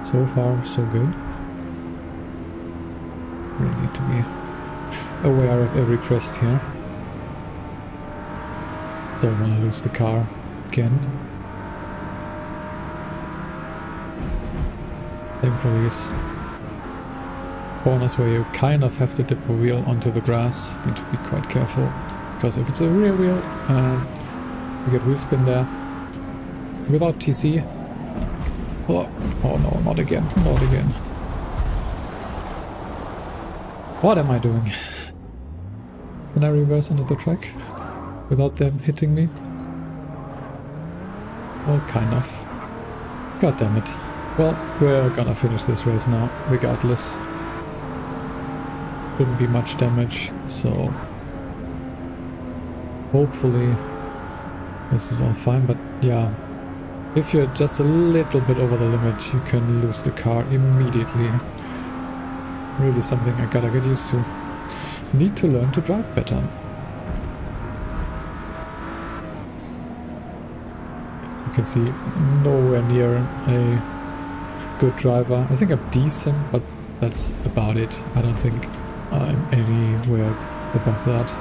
So far, so good. We need to be aware of every crest here. Don't want to lose the car again. Same for these corners where you kind of have to dip a wheel onto the grass. Need to be quite careful, because if it's a rear wheel and you get wheel spin there, without TC. Oh no, not again, not again. What am I doing? Can I reverse onto the track without them hitting me? Well, kind of. God damn it. Well, we're gonna finish this race now, regardless. Shouldn't be much damage, so hopefully this is all fine, but yeah. If you're just a little bit over the limit, you can lose the car immediately. Really something I gotta get used to. Need to learn to drive better. You can see nowhere near a good driver. I think I'm decent, but that's about it. I don't think I'm anywhere above that.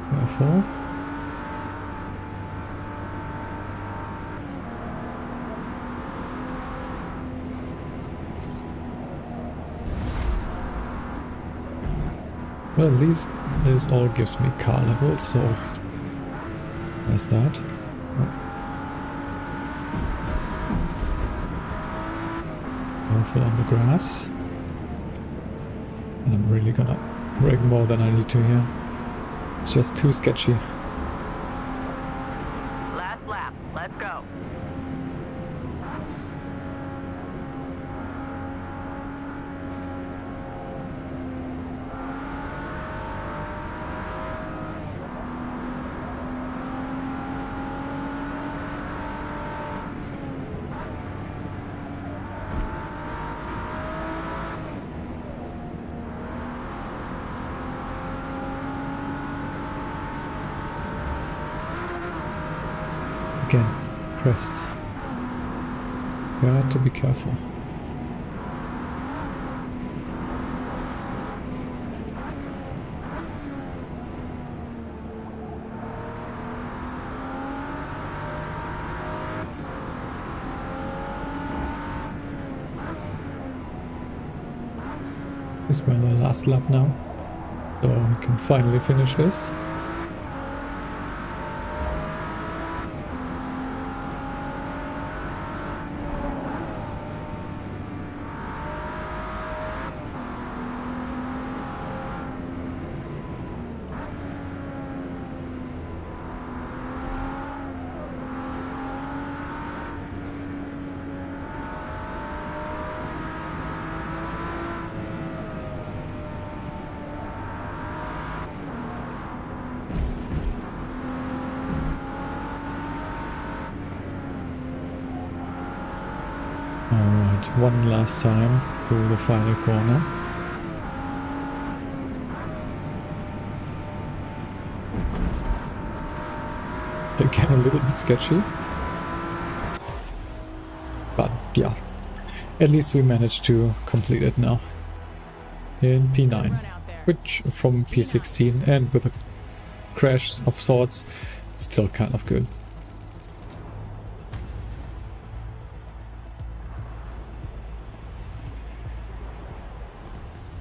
Careful. Well, at least this all gives me car levels, so there's that. Oh. Careful on the grass. And I'm really gonna brake more than I need to here. It's just too sketchy. Last lap. Let's go. Again, crests. Got to be careful. This is the last lap now, so we can finally finish this. Alright, one last time through the final corner. Again, a little bit sketchy. But yeah, at least we managed to complete it now. In P9, which from P16 and with a crash of sorts, still kind of good.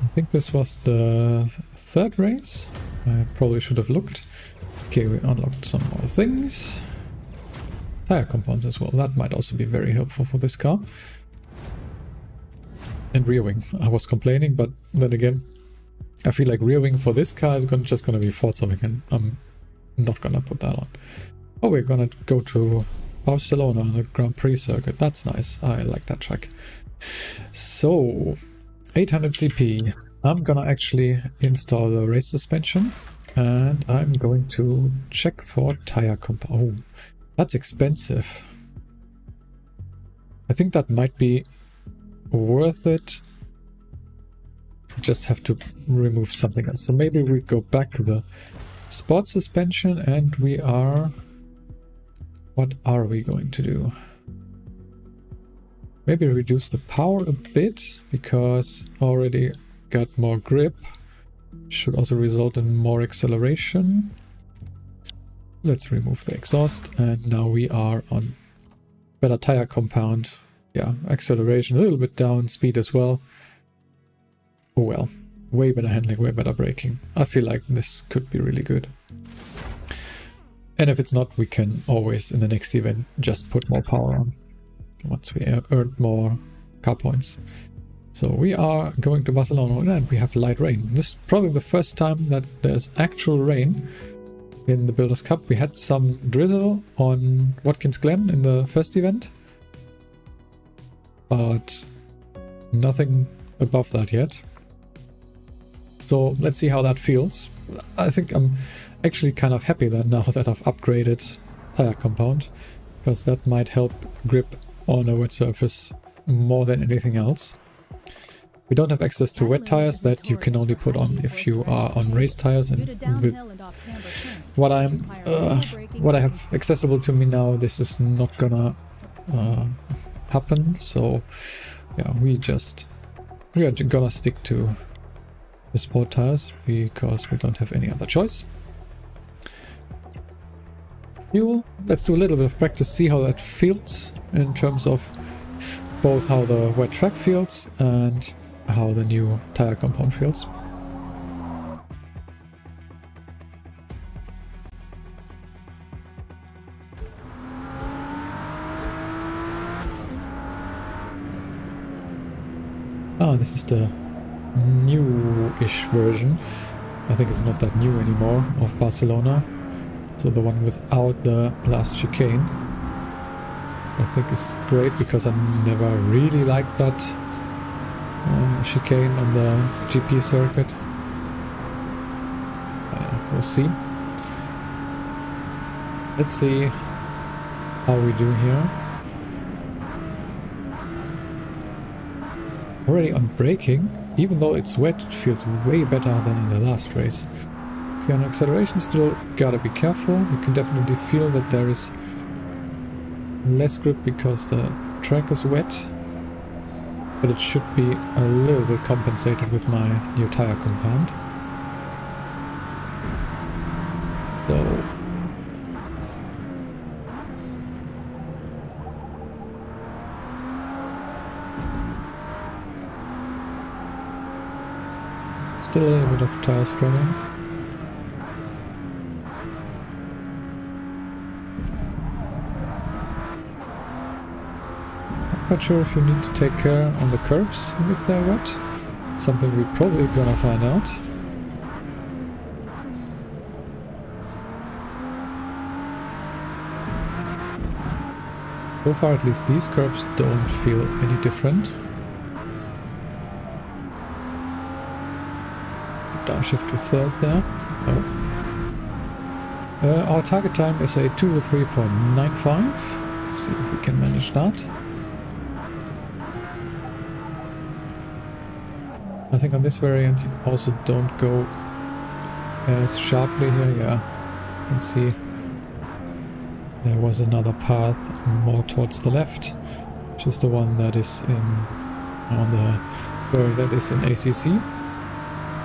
I think this was the third race. I probably should have looked. Okay, we unlocked some more things. Tire compounds as well. That might also be very helpful for this car. And rear wing. I was complaining, but then again, I feel like rear wing for this car is just gonna be Forza wing, and I'm not gonna put that on. Oh, we're gonna go to Barcelona, the Grand Prix circuit. That's nice. I like that track. So, 800 CP. I'm gonna actually install the race suspension, and I'm going to check for tire compound. Oh, that's expensive. I think that might be worth it. Just have to remove something else. So maybe we go back to the sport suspension, and we are... What are we going to do? Maybe reduce the power a bit, because already got more grip. Should also result in more acceleration. Let's remove the exhaust, and now we are on better tire compound. Yeah, acceleration a little bit down, speed as well. Oh well, way better handling, way better braking. I feel like this could be really good. And if it's not, we can always in the next event just put more power on once we earned more car points. So we are going to Barcelona, and we have light rain. This is probably the first time that there's actual rain in the Builders Cup. We had some drizzle on Watkins Glen in the first event, but nothing above that yet. So let's see how that feels. I think I'm actually kind of happy that now that I've upgraded tire compound, because that might help grip on a wet surface more than anything else. We don't have access to wet tires that you can only put on if you are on race tires, and with what I have accessible to me now, this is not gonna happen. So yeah, we are gonna stick to the sport tires because we don't have any other choice. Let's do a little bit of practice, see how that feels in terms of both how the wet track feels and how the new tire compound feels. Ah, this is the new-ish version. I think it's not that new anymore, of Barcelona. So the one without the last chicane. I think is great because I never really liked that chicane on the GP circuit. We'll see. Let's see how we do here. Already on braking, even though it's wet, it feels way better than in the last race. Okay, on acceleration still gotta be careful. You can definitely feel that there is less grip because the track is wet, but it should be a little bit compensated with my new tire compound. So still a little bit of tire scrubbing. Not sure if you need to take care on the curbs if they're wet. Something we're probably gonna find out. So far at least these curbs don't feel any different. Downshift to third there. Oh. Our target time is a 2:03.95. Let's see if we can manage that. I think on this variant you also don't go as sharply here. Yeah, you can see there was another path more towards the left, which is the one that is in that is in ACC,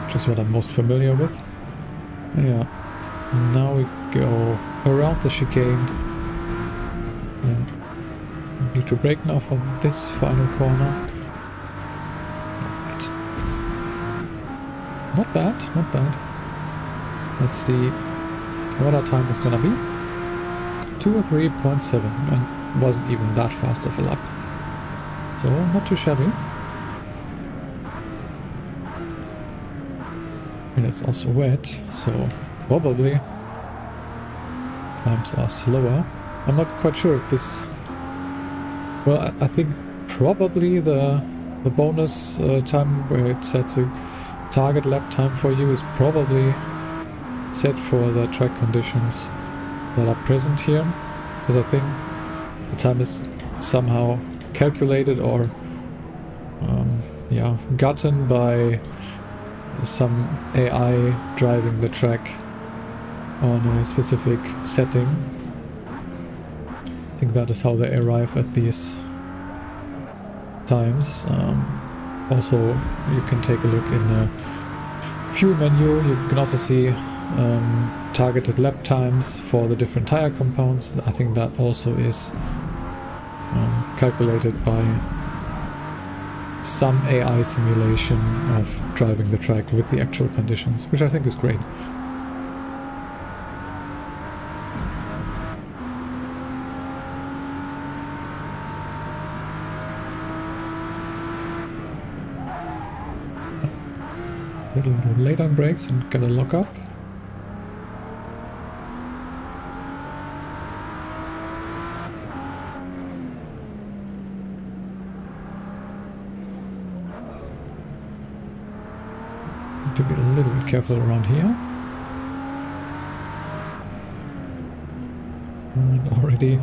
which is what I'm most familiar with. Yeah, now we go around the chicane. We need to brake now for this final corner. Not bad, not bad. Let's see what our time is gonna be. 2:03.7, and wasn't even that fast of a lap. So not too shabby. And it's also wet, so probably times are slower. I'm not quite sure if this... Well, I think probably the bonus time where it sets a target lap time for you is probably set for the track conditions that are present here, because I think the time is somehow calculated or yeah, gotten by some AI driving the track on a specific setting. I think that is how they arrive at these times. Also, you can take a look in the fuel menu. You can also see targeted lap times for the different tire compounds. I think that also is calculated by some AI simulation of driving the track with the actual conditions, which I think is great. Little late on brakes and gonna lock up. Need to be a little bit careful around here. And already,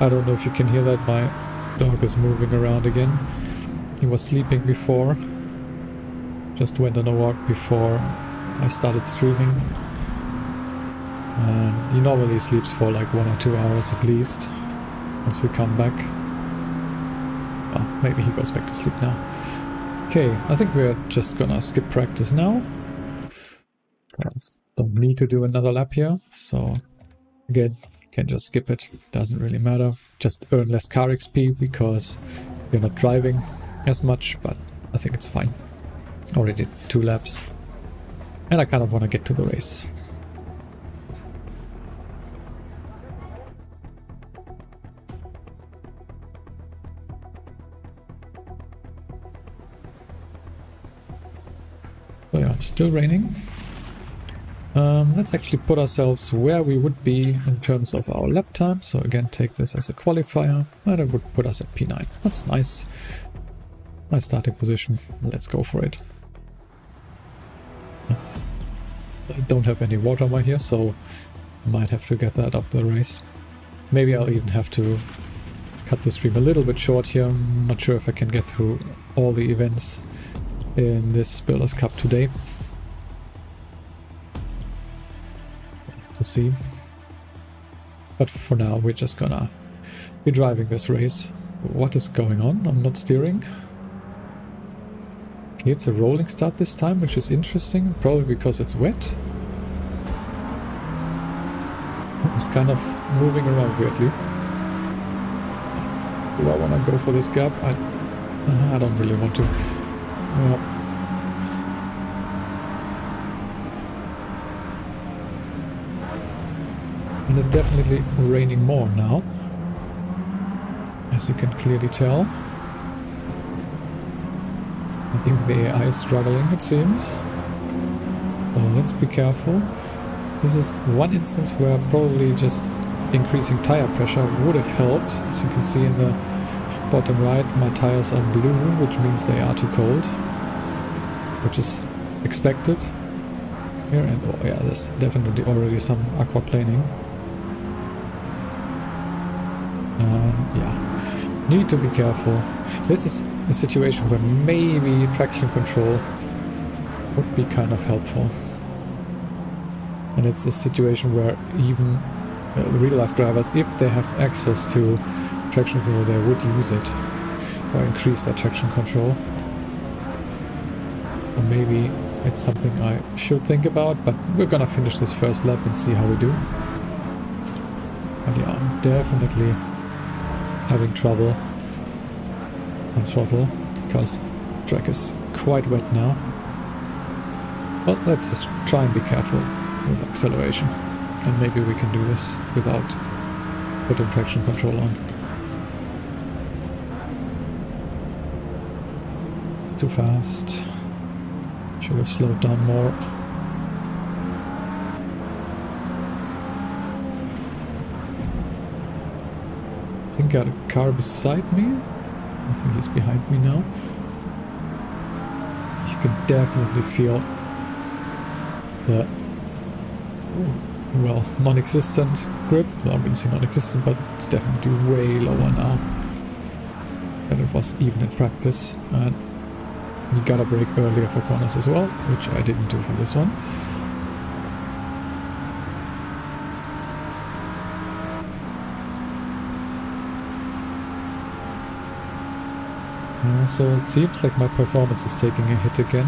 I don't know if you can hear that, my dog is moving around again. He was sleeping before. Just went on a walk before I started streaming. He normally sleeps for like 1 or 2 hours at least once we come back. Well, maybe he goes back to sleep now. Okay, I think we're just gonna skip practice now. Don't need to do another lap here, so again, can just skip it. Doesn't really matter. Just earn less car XP because you're not driving as much, but I think it's fine. Already 2 laps, and I kind of want to get to the race. So yeah, still raining. Let's actually put ourselves where we would be in terms of our lap time. So again, take this as a qualifier, and it would put us at P9. That's nice. Nice starting position. Let's go for it. I don't have any water on here, so I might have to get that after the race. Maybe I'll even have to cut the stream a little bit short here. I'm not sure if I can get through all the events in this Builders Cup today. To see. But for now, we're just gonna be driving this race. What is going on? I'm not steering. Okay, it's a rolling start this time, which is interesting, probably because it's wet. It's kind of moving around weirdly. Do I want to go for this gap? I don't really want to. And it's definitely raining more now, as you can clearly tell. And even the AI is struggling, it seems. So let's be careful. This is one instance where probably just increasing tire pressure would have helped. As you can see in the bottom right, my tires are blue, which means they are too cold, which is expected here. And oh yeah, there's definitely already some aquaplaning. Yeah, need to be careful. This is a situation where maybe traction control would be kind of helpful. And it's a situation where even real-life drivers, if they have access to traction control, they would use it or increase their traction control. Or maybe it's something I should think about, but we're gonna finish this first lap and see how we do. But yeah, I'm definitely having trouble on throttle because the track is quite wet now. Well, let's just try and be careful with acceleration, and maybe we can do this without putting traction control on. It's too fast. Should have slowed down more. I think got a car beside me. I think he's behind me now. You can definitely feel the well, non-existent grip. Well, I wouldn't say non-existent, but it's definitely way lower now than it was even in practice. And you gotta brake earlier for corners as well, which I didn't do for this one. So it seems like my performance is taking a hit again.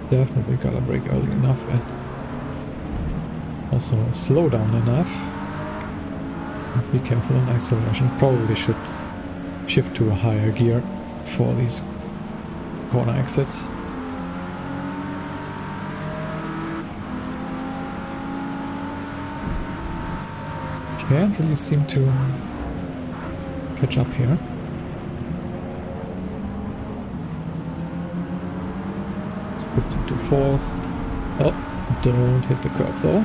Definitely gotta brake early enough and also slow down enough. And be careful on acceleration. Probably should shift to a higher gear for these corner exits. Can't really seem to catch up here. Let's shift to fourth. Oh, don't hit the curb though.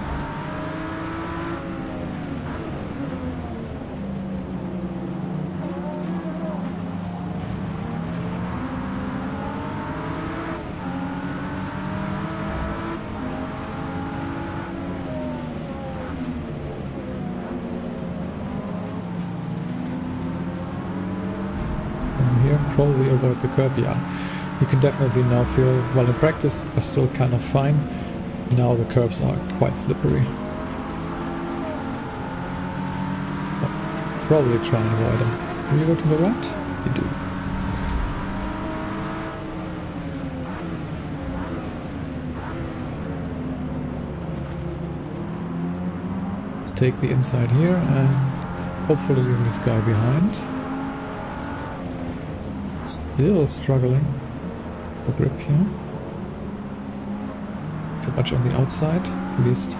Probably avoid the curb. Yeah, you can definitely now feel, well, in practice was still kind of fine. Now the curbs are quite slippery. But probably try and avoid them. Do you go to the right? You do. Let's take the inside here and hopefully leave this guy behind. Still struggling for grip here. Too much on the outside. At least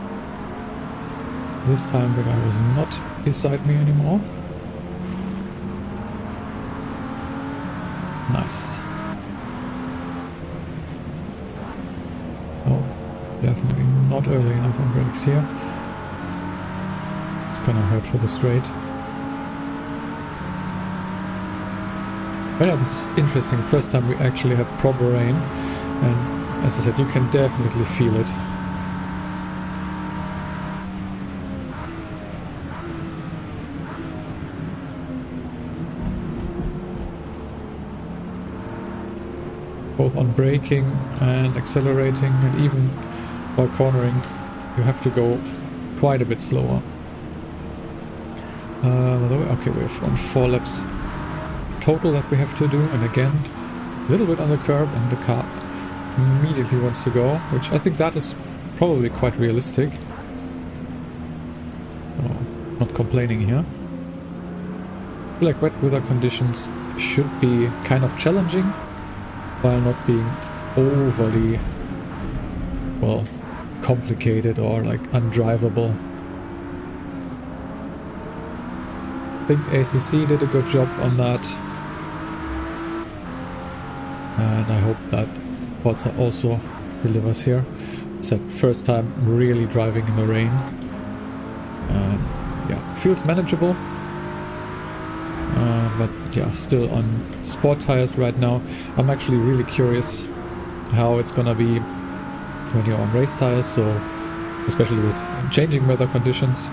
this time the guy was not beside me anymore. Nice. Oh, definitely not early enough on brakes here. It's gonna hurt for the straight. But yeah, this is interesting. First time we actually have proper rain, and as I said, you can definitely feel it. Both on braking and accelerating, and even while cornering, you have to go quite a bit slower. Okay, we have on 4 laps total that we have to do, and again, a little bit on the curb, and the car immediately wants to go, which I think that is probably quite realistic. So, not complaining here. I feel like wet weather conditions should be kind of challenging, while not being overly, well, complicated or like undrivable. I think ACC did a good job on that, and I hope that Forza also delivers here. It's the first time really driving in the rain. Yeah, feels manageable. But yeah, still on sport tires right now. I'm actually really curious how it's gonna be when you're on race tires, so especially with changing weather conditions.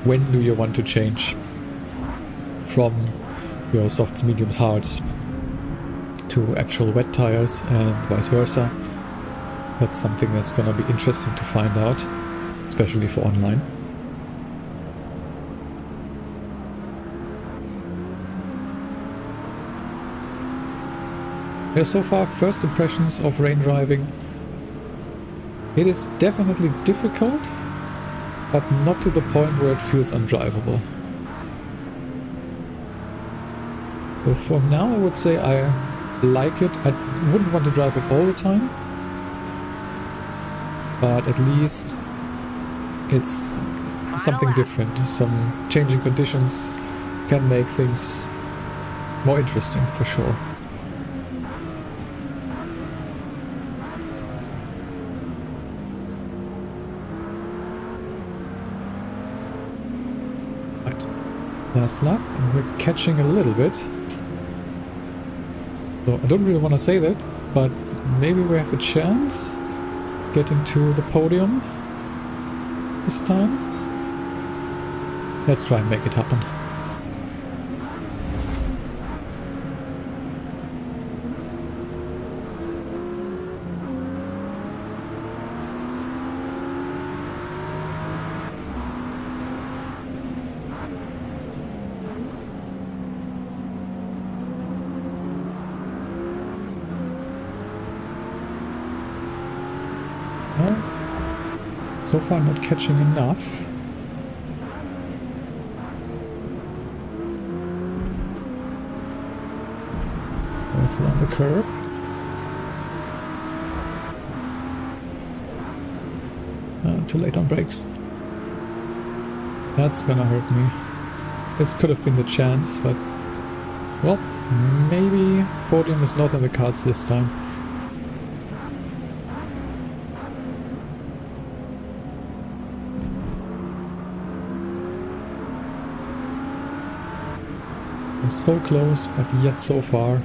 When do you want to change from your softs, mediums, hards to actual wet tires and vice versa? That's something that's gonna be interesting to find out, especially for online. Yeah, so far, first impressions of rain driving. It is definitely difficult, but not to the point where it feels undrivable. So for now, I would say I like it. I wouldn't want to drive it all the time, but at least it's something different. Some changing conditions can make things more interesting, for sure. Last lap, and we're catching a little bit. So I don't really want to say that, but maybe we have a chance getting to the podium this time. Let's try and make it happen. So far not catching enough. Careful on the curb. Too late on brakes. That's gonna hurt me. This could have been the chance, but well, maybe podium is not in the cards this time. So close, but yet so far.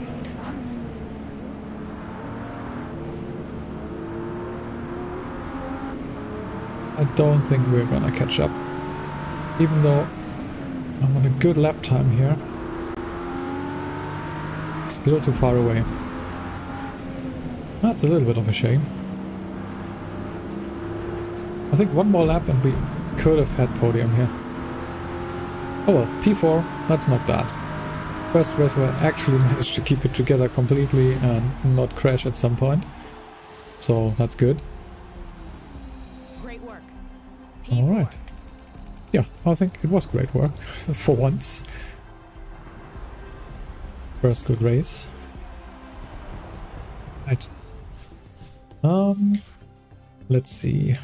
I don't think we're gonna catch up. Even though I'm on a good lap time here. Still too far away. That's a little bit of a shame. I think one more lap and we could have had podium here. Oh well, P4, that's not bad. First race where I actually managed to keep it together completely and not crash at some point. So that's good. Great work. Alright. Yeah, I think it was great work for once. First good race. Right. Let's see.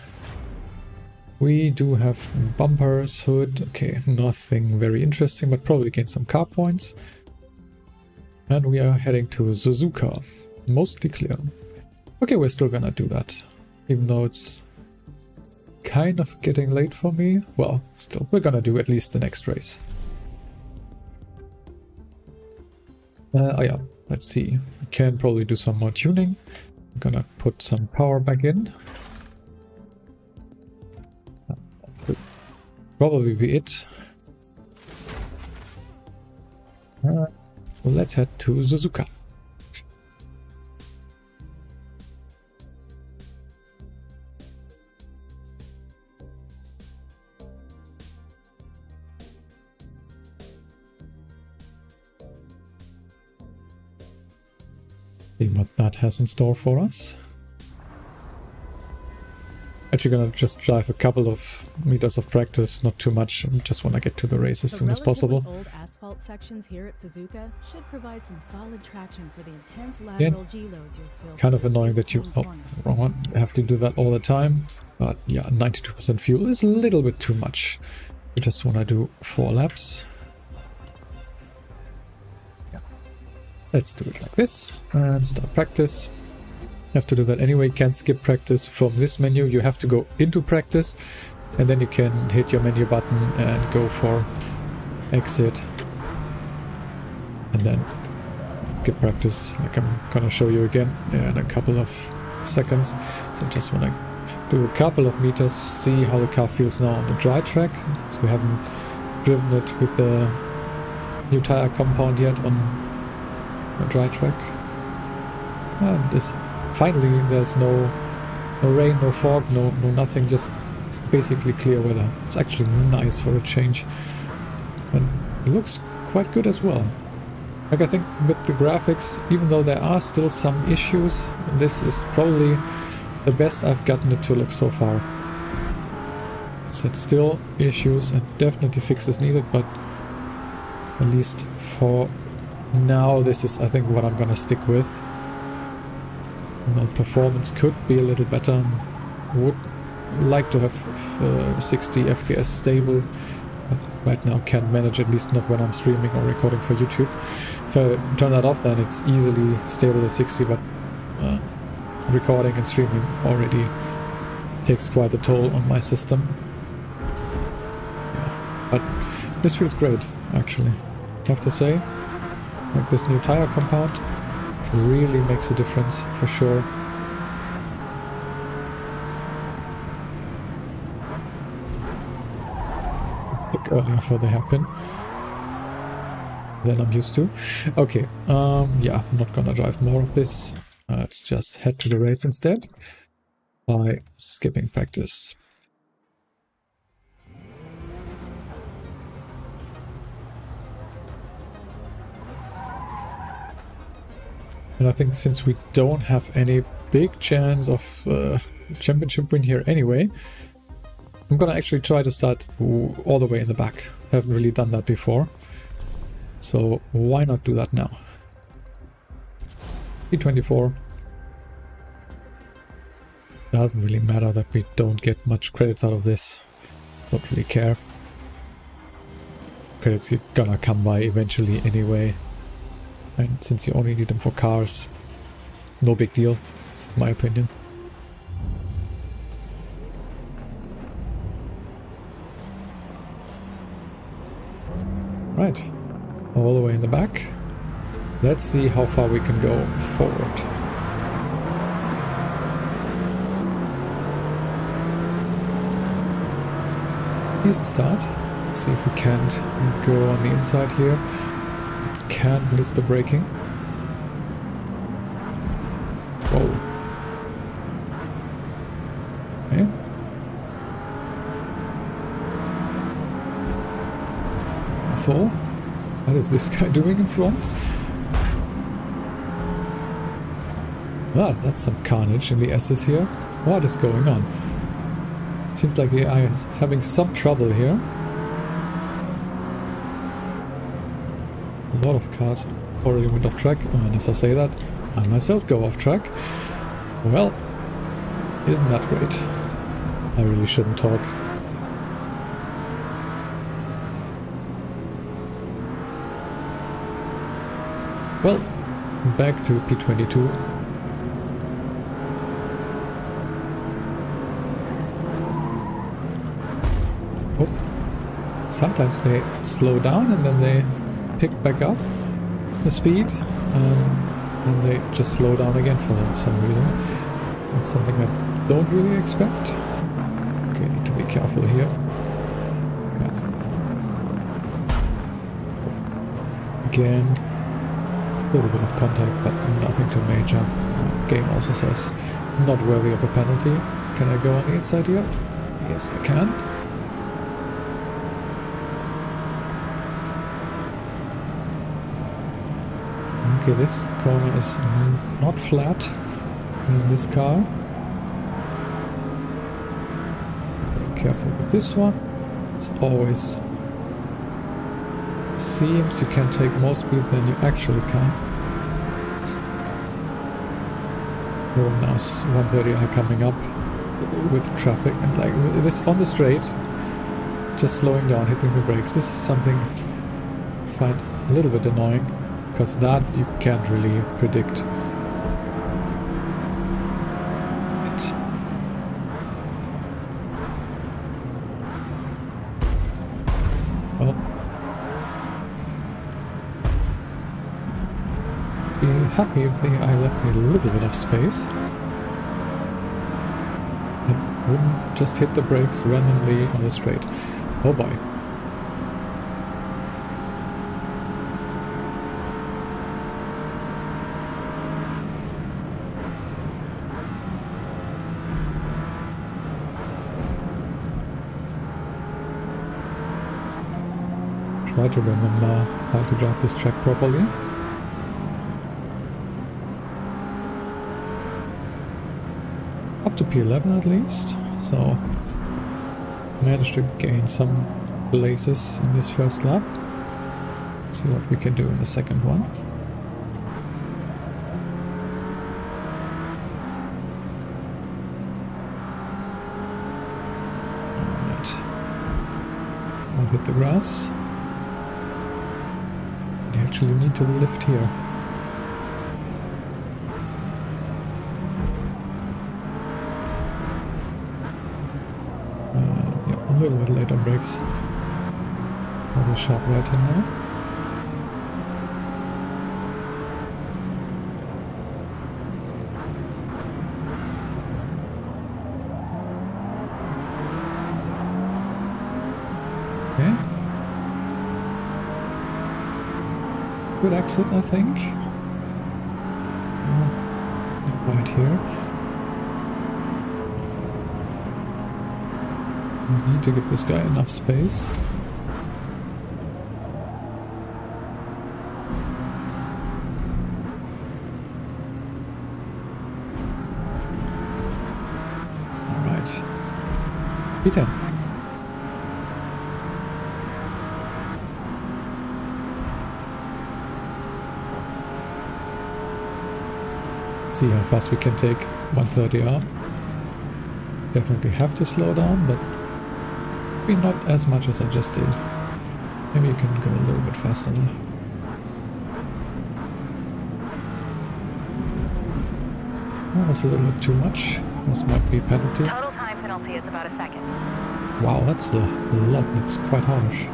We do have bumpers, hood. Okay, nothing very interesting, but probably gain some car points. And we are heading to Suzuka. Mostly clear. Okay, we're still gonna do that. Even though it's kind of getting late for me. Well, still, we're gonna do at least the next race. Oh yeah, let's see. We can probably do some more tuning. I'm gonna put some power back in. That could probably be it. Let's head to Suzuka. See what that has in store for us. Actually gonna just drive a couple of meters of practice, not too much. I just want to get to the race as soon as possible. The old asphalt sections here at Suzuka should provide some solid traction for the intense lateral G-loads you'll feel. Kind of annoying that you... Oh, wrong one. You have to do that all the time. But yeah, 92% fuel is a little bit too much. We just want to do 4 laps. Yeah. Let's do it like this and start practice. You have to do that anyway. You can't skip practice from this menu. You have to go into practice and then you can hit your menu button and go for exit and then skip practice, like I'm gonna show you again in a couple of seconds. So I just want to do a couple of meters, see how the car feels now on the dry track, so we haven't driven it with the new tire compound yet on the dry track. And this finally, there's no rain, no fog, no nothing, just basically clear weather. It's actually nice for a change. And it looks quite good as well. Like, I think with the graphics, even though there are still some issues, this is probably the best I've gotten it to look so far. So it's still issues and definitely fixes needed, but at least for now, this is, I think, what I'm gonna stick with. The performance could be a little better. Would like to have 60 FPS stable, but right now can't manage, at least not when I'm streaming or recording for YouTube. If I turn that off, then it's easily stable at 60, but recording and streaming already takes quite a toll on my system. Yeah. But this feels great, actually, I have to say. Like, this new tire compound really makes a difference, for sure. A bit earlier for the hairpin than I'm used to. Okay, yeah, I'm not gonna drive more of this. Let's just head to the race instead by skipping practice. And I think since we don't have any big chance of championship win here anyway, I'm gonna actually try to start all the way in the back. I haven't really done that before, so why not do that now? P24. Doesn't really matter that we don't get much credits out of this. Don't really care. Credits are gonna come by eventually anyway. And since you only need them for cars, no big deal, in my opinion. Right, all the way in the back. Let's see how far we can go forward. Decent start. Let's see if we can't go on the inside here. Can't miss the braking. Whoa. Okay. Careful. What is this guy doing in front? Ah, that's some carnage in the S's here. What is going on? Seems like the AI is having some trouble here. A lot of cars already went off track, and as I say that, I myself go off track. Well, isn't that great? I really shouldn't talk. Well, back to P22. Oh. Sometimes they slow down and then they pick back up the speed, and they just slow down again for some reason. It's something I don't really expect. Okay, need to be careful here. Yeah. Again, a little bit of contact, but nothing too major. Game also says not worthy of a penalty. Can I go on the inside here? Yes, I can. Okay, this corner is not flat in this car. Be careful with this one. It's always seems you can take more speed than you actually can. Oh, now 130 are coming up with traffic and like this on the straight, just slowing down, hitting the brakes. This is something I find a little bit annoying, because that you can't really predict. It. Well, be happy if the eye left me a little bit of space. It wouldn't just hit the brakes randomly on the straight. Oh boy. Try to remember how to drive this track properly. Up to P11 at least, so managed to gain some places in this first lap. Let's see what we can do in the second one. Alright. Won't hit the grass. Actually need to lift here. Yeah, a little bit late on brakes. Another sharp right in now. Okay. Good exit, I think. Right here. We need to give this guy enough space. Alright. P10. See how fast we can take 130R. Definitely have to slow down, but maybe not as much as I just did. Maybe you can go a little bit faster now. That was a little bit too much. This might be a penalty. Total time penalty is about a second. Wow, that's a lot. That's quite harsh.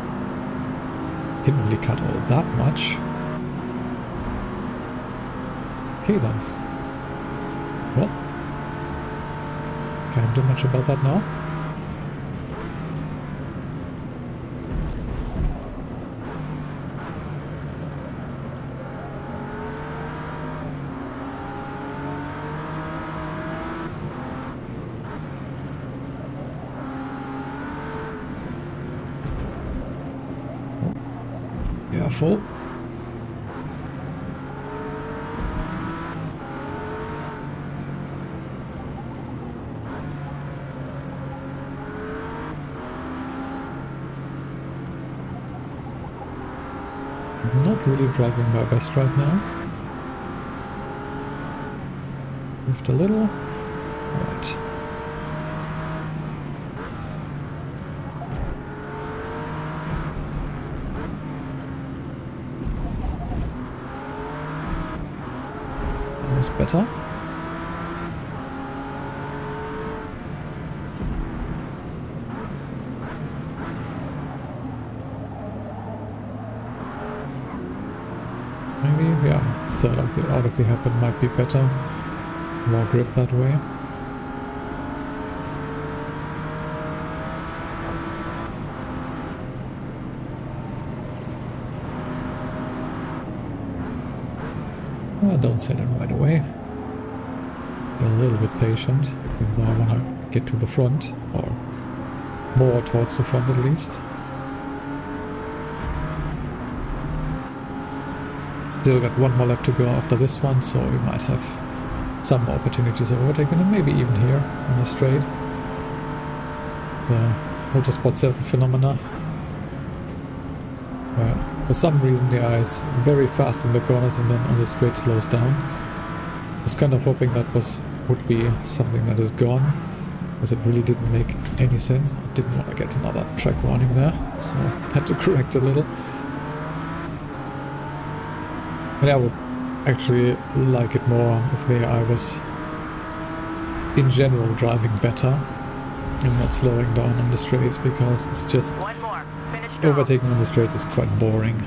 Didn't really cut all that much. Okay then. Well, can't do much about that now. Careful. Not really driving my best right now. Lift a little. Alright. was better. Maybe, yeah, third of the out of the hairpin might be better. More grip that way. Don't say that right away. Be a little bit patient. I want to get to the front, or more towards the front at least. Still got one more lap to go after this one, so we might have some more opportunities of overtaking, and maybe even here on the straight. The Motorsport 7 phenomena. Where for some reason the AI is very fast in the corners and then on the straight slows down. I was kind of hoping that would be something that is gone, because it really didn't make any sense. I didn't want to get another track warning there, so I had to correct a little. But I would actually like it more if the AI was in general driving better and not slowing down on the straights, because it's just overtaking on the straights is quite boring.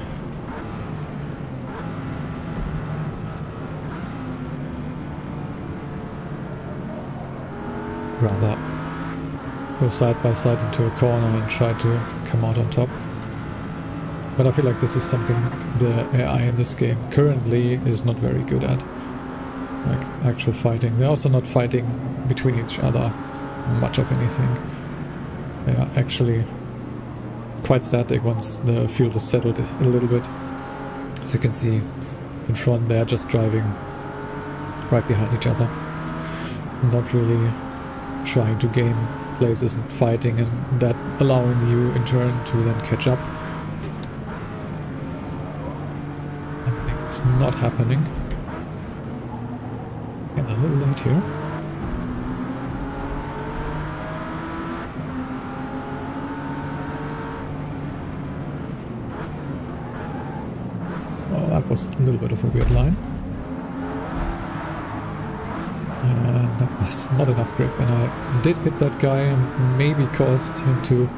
Rather go side by side into a corner and try to come out on top. But I feel like this is something the AI in this game currently is not very good at. Like actual fighting. They're also not fighting between each other much of anything. They are actually quite static once the field is settled a little bit. As you can see in front, they're just driving right behind each other. Not really trying to gain places and fighting, and that allowing you in turn to then catch up. It's not happening. Getting a little late here. Well, that was a little bit of a weird line. And that was not enough grip, and I did hit that guy and maybe caused him to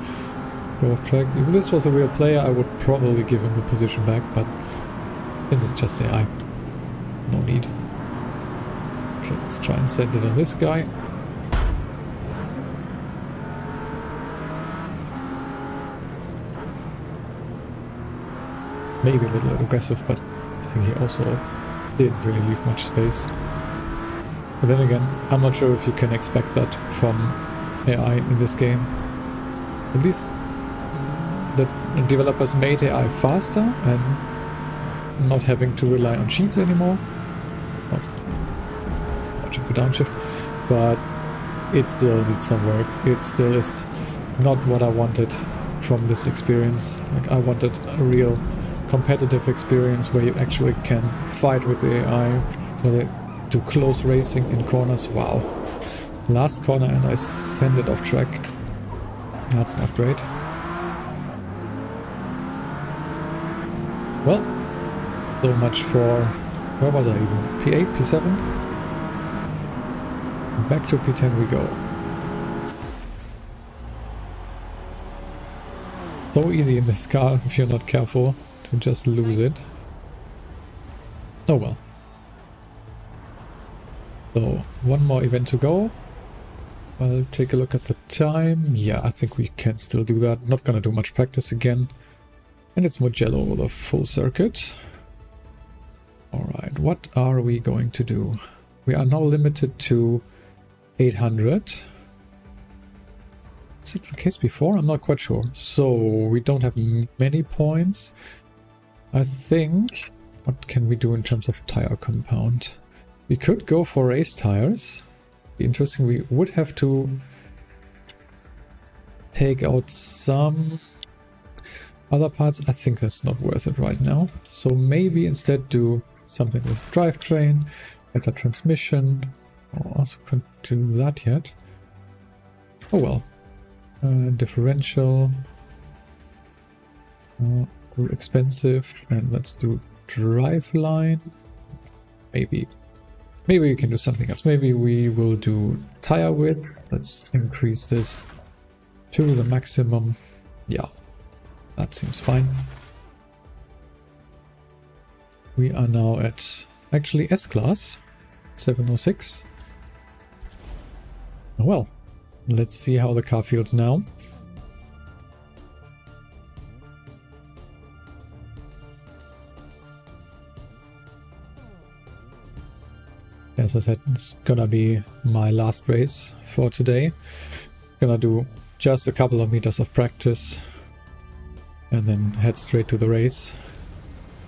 go off track. If this was a real player, I would probably give him the position back, but since it's just AI, no need. Okay, let's try and send it on this guy. Maybe a little aggressive, but I think he also didn't really leave much space. But then again, I'm not sure if you can expect that from AI in this game. At least the developers made AI faster and not having to rely on cheats anymore. Not much of a downshift, but it still needs some work. It still is not what I wanted from this experience. Like, I wanted a real competitive experience where you actually can fight with the AI, where they do close racing in corners. Wow. Last corner and I send it off track. That's not great. Well, so much for... where was I even? P8? P7? Back to P10 we go. So easy in this car if you're not careful to just lose it. Oh well. So, one more event to go. I'll take a look at the time. Yeah, I think we can still do that. Not gonna do much practice again. And it's Mugello over the full circuit. Alright, what are we going to do? We are now limited to 800. Is it the case before? I'm not quite sure. So, we don't have many points. I think... what can we do in terms of tire compound? We could go for race tires. Be interesting. We would have to take out some other parts. I think that's not worth it right now. So maybe instead do something with drivetrain, better transmission. I also can't do that yet. Oh well. Differential. Expensive. And let's do driveline. Maybe Maybe we can do something else. Maybe we will do tire width. Let's increase this to the maximum. Yeah, that seems fine. We are now at actually S-Class 706. Well, let's see how the car feels now. As I said, it's gonna be my last race for today. Gonna do just a couple of meters of practice and then head straight to the race,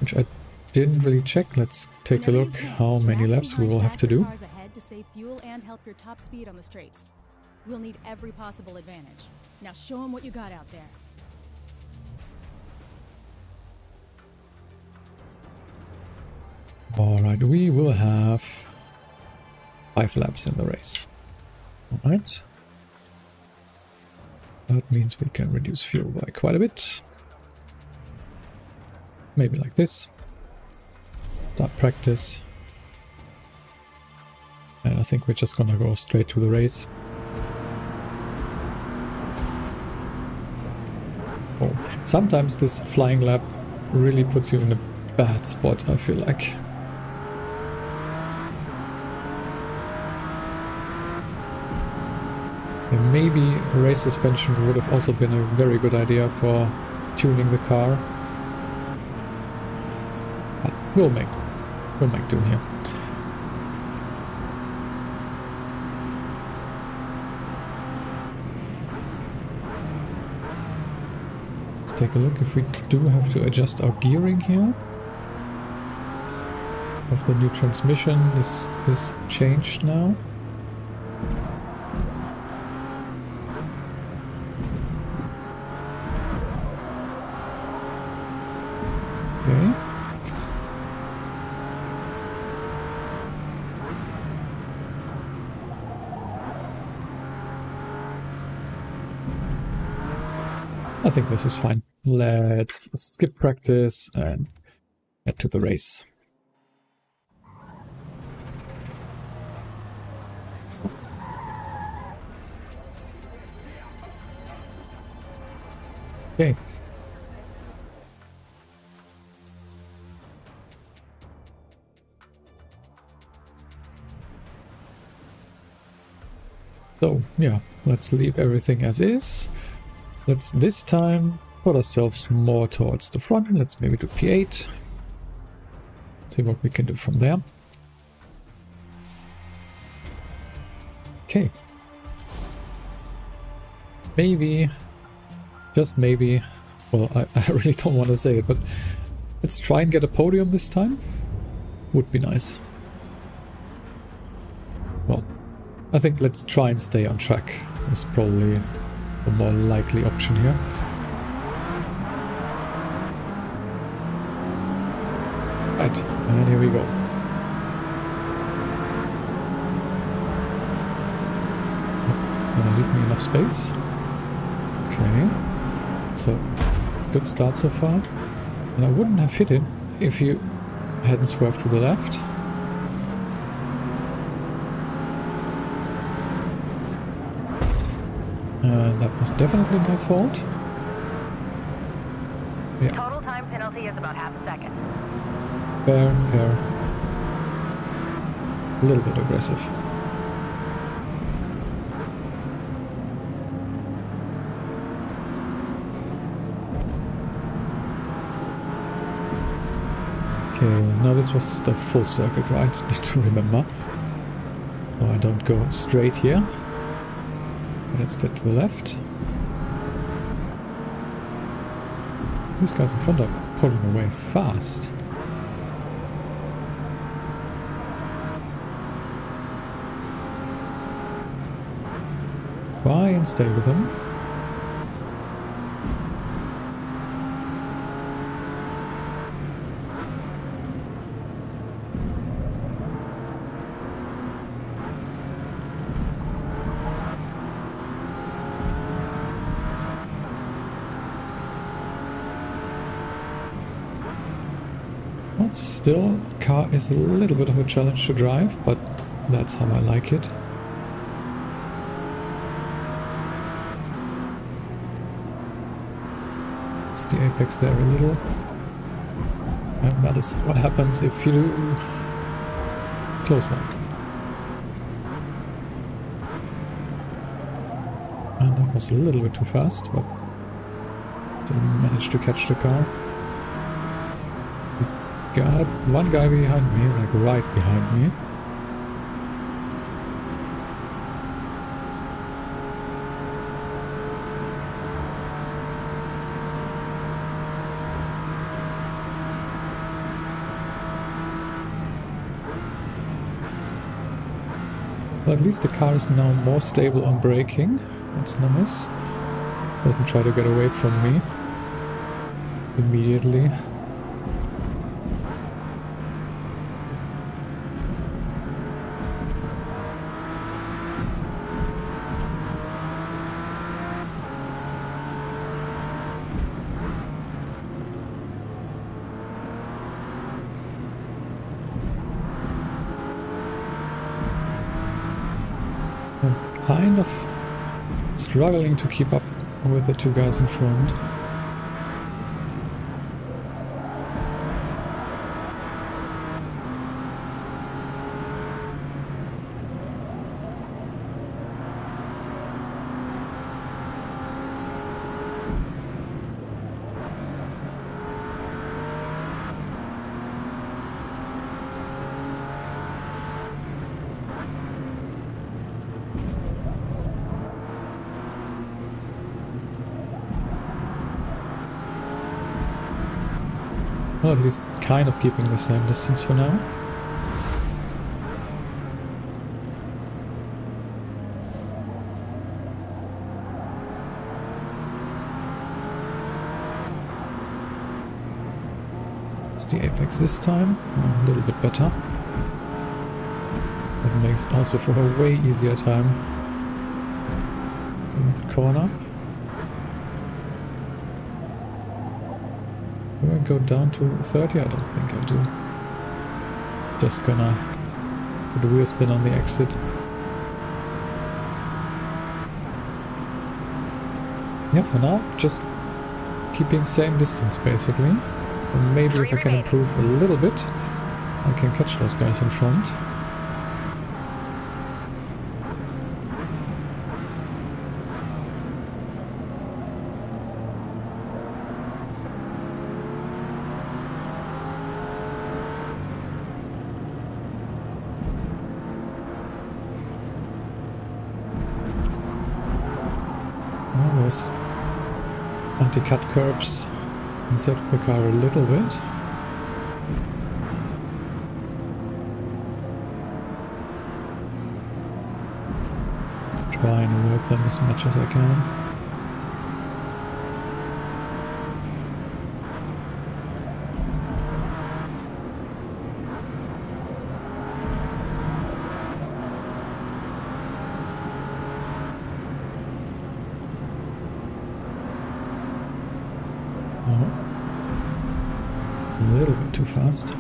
which I didn't really check. Let's take a look how many laps we will have to do. To save fuel and help your top speed on the straights. We'll need every possible advantage. Now show them what you got out there. Alright, we will have 5 laps in the race. Alright. That means we can reduce fuel by quite a bit. Maybe like this. Start practice. And I think we're just gonna go straight to the race. Oh, sometimes this flying lap really puts you in a bad spot, I feel like. And maybe race suspension would have also been a very good idea for tuning the car. But we'll make do here. Let's take a look if we do have to adjust our gearing here. Of the new transmission, this is changed now. Okay. I think this is fine. Let's skip practice and head to the race. Okay. So, yeah, let's leave everything as is. Let's this time put ourselves more towards the front. Let's maybe do P8. See what we can do from there. Okay. Maybe, just maybe, well, I really don't want to say it, but let's try and get a podium this time. Would be nice. Well, I think let's try and stay on track. Is probably the more likely option here. Right, and here we go. Gonna leave me enough space. Okay, so good start so far. And I wouldn't have hit it if you hadn't swerved to the left. That was definitely my fault. Yeah. Total time penalty is about half a second. Fair, fair. A little bit aggressive. Okay, now this was the full circuit, right? Need to remember. So I don't go straight here. But instead to the left. These guys in front are pulling away fast. Try and stay with them. Still car is a little bit of a challenge to drive, but that's how I like it. It's the apex there a little. And that is what happens if you close one. And that was a little bit too fast, but still managed to catch the car. We got one guy behind me, like right behind me. Well, at least the car is now more stable on braking. That's nice. Doesn't try to get away from me immediately. Kind of struggling to keep up with the two guys in front. Well, at least kind of keeping the same distance for now. It's the apex this time, a little bit better. That makes also for a way easier time in the corner. Do I go down to 30? I don't think I do. Just gonna put a wheel spin on the exit. Yeah, for now, just keeping same distance basically. And maybe if I can improve a little bit, I can catch those guys in front. Those anti-cut curbs insert the car a little bit. Trying to work them as much as I can. A little bit too fast.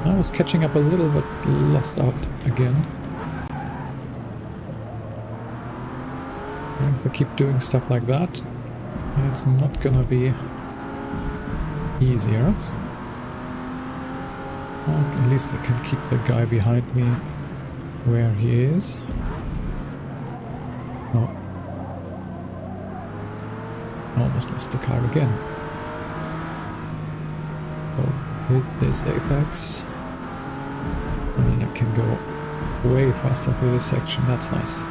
I was catching up a little bit, lost out again. And if I keep doing stuff like that, it's not gonna be easier. Well, at least I can keep the guy behind me where he is. No. Almost lost the car again. So hit this apex, and then I can go way faster through this section. That's nice.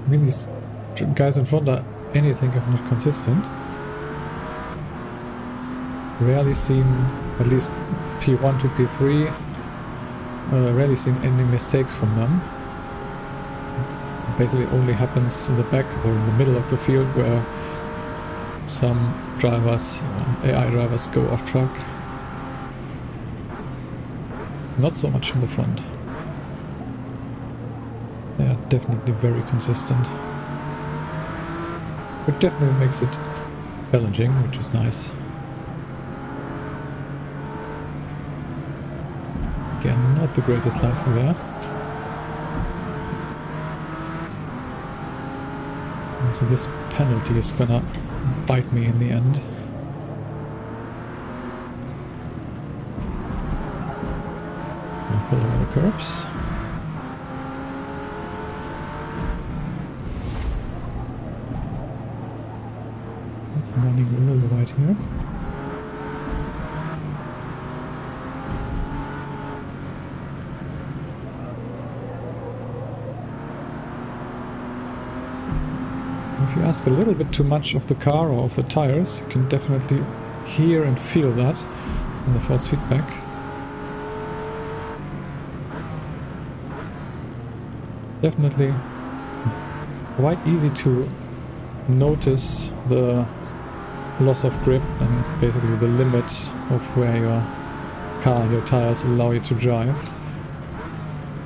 I mean, these guys in front are anything if not consistent. Rarely seen, at least P1 to P3, rarely seen any mistakes from them. It basically only happens in the back or in the middle of the field where some drivers, AI drivers, go off track. Not so much in the front. They are definitely very consistent. It definitely makes it challenging, which is nice. Again, not the greatest lights there. And so this penalty is gonna bite me in the end. And follow all the curbs. Running a little wide here. If you ask a little bit too much of the car or of the tires, you can definitely hear and feel that in the force feedback. Definitely quite easy to notice the loss of grip and basically the limit of where your car and your tires allow you to drive.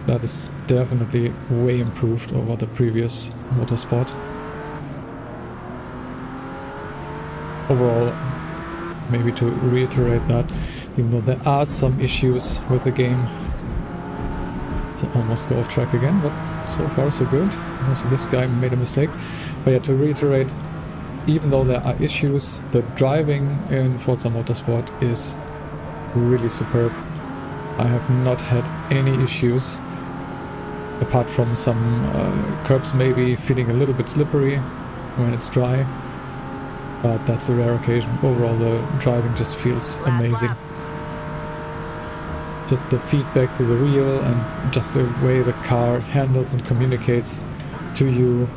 That is definitely way improved over the previous Motorsport. Overall, maybe to reiterate that, even though there are some issues with the game, it's almost go off track again, but so far so good. Also this guy made a mistake. But yeah, to reiterate, even though there are issues, the driving in Forza Motorsport is really superb. I have not had any issues, apart from some curbs maybe feeling a little bit slippery when it's dry. But that's a rare occasion. Overall, the driving just feels amazing. Just the feedback through the wheel and just the way the car handles and communicates to you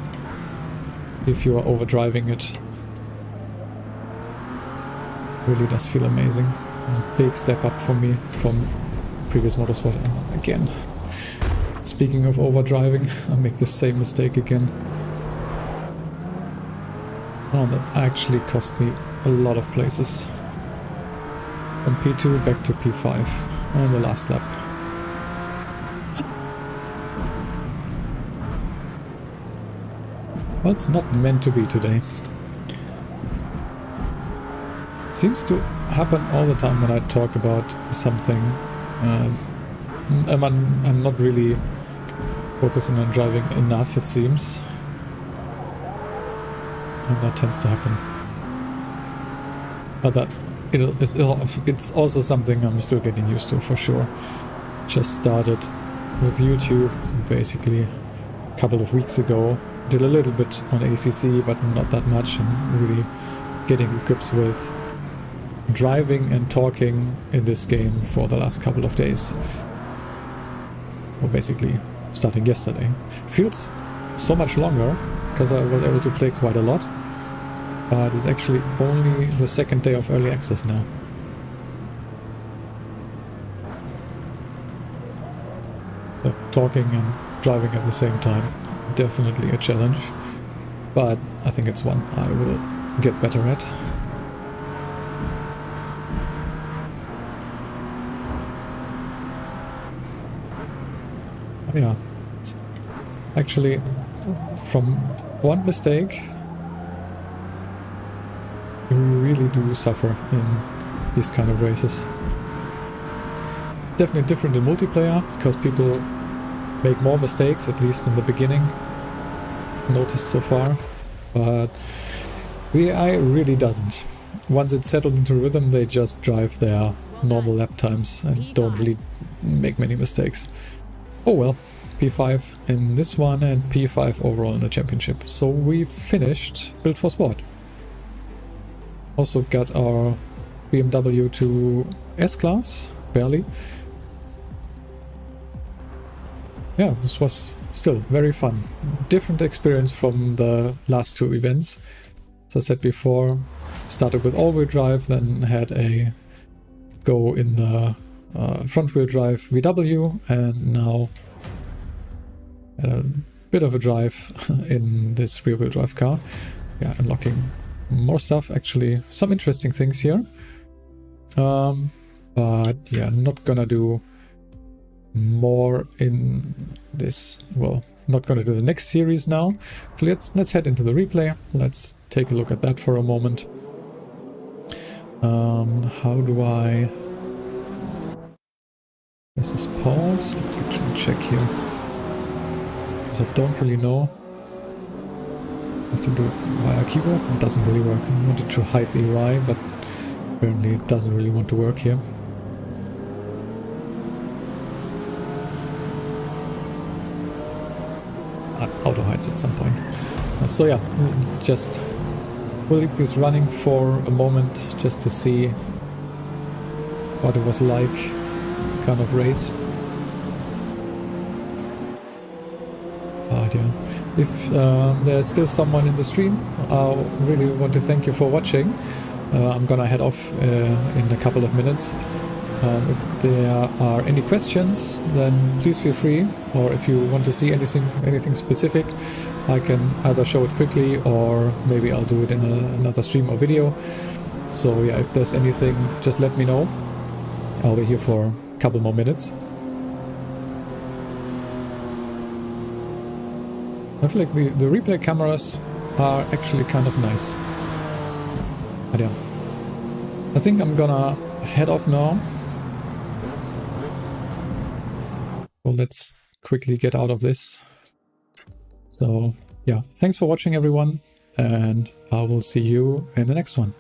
if you are overdriving it really does feel amazing. It's a big step up for me from previous Motorsport. And again, speaking of overdriving, I make the same mistake again. Oh, that actually cost me a lot of places. From P2 back to P5 on the last lap. Well, it's not meant to be today. It seems to happen all the time when I talk about something. I'm not really focusing on driving enough, it seems. And that tends to happen. But that it's also something I'm still getting used to for sure. Just started with YouTube basically a couple of weeks ago. Did a little bit on ACC, but not that much, and really getting grips with driving and talking in this game for the last couple of days. Well, basically starting yesterday. Feels so much longer because I was able to play quite a lot. But it's actually only the second day of early access now. So talking and driving at the same time, definitely a challenge. But I think it's one I will get better at. But yeah, actually from one mistake you really do suffer in these kind of races. Definitely different in multiplayer, because people make more mistakes, at least in the beginning, noticed so far, but the AI really doesn't. Once it's settled into rhythm, they just drive their normal lap times and don't really make many mistakes. Oh well, P5 in this one and P5 overall in the championship. So we finished Build for Sport. Also got our BMW to S-Class, barely. Yeah, this was still very fun. Different experience from the last two events. As I said before, started with all-wheel drive, then had a go in the front-wheel drive VW, and now a bit of a drive in this rear-wheel drive car. Yeah, unlocking more stuff, actually some interesting things here. But yeah, not gonna do more in this, well, not going to do the next series now. Let's head into the replay. Let's take a look at that for a moment. How do I... This is pause. Let's actually check here. Because I don't really know. I have to do it via keyboard. It doesn't really work. I wanted to hide the UI, but apparently it doesn't really want to work here. Auto hides at some point. So yeah, just we'll leave this running for a moment just to see what it was like, this kind of race. But yeah, if there's still someone in the stream, I really want to thank you for watching. I'm gonna head off in a couple of minutes. If there are any questions, then please feel free, or if you want to see anything specific, I can either show it quickly or maybe I'll do it in another stream or video. So yeah, if there's anything, just let me know. I'll be here for a couple more minutes. I feel like the replay cameras are actually kind of nice. But yeah, I think I'm gonna head off now. Well, let's quickly get out of this. So yeah, thanks for watching everyone, and I will see you in the next one.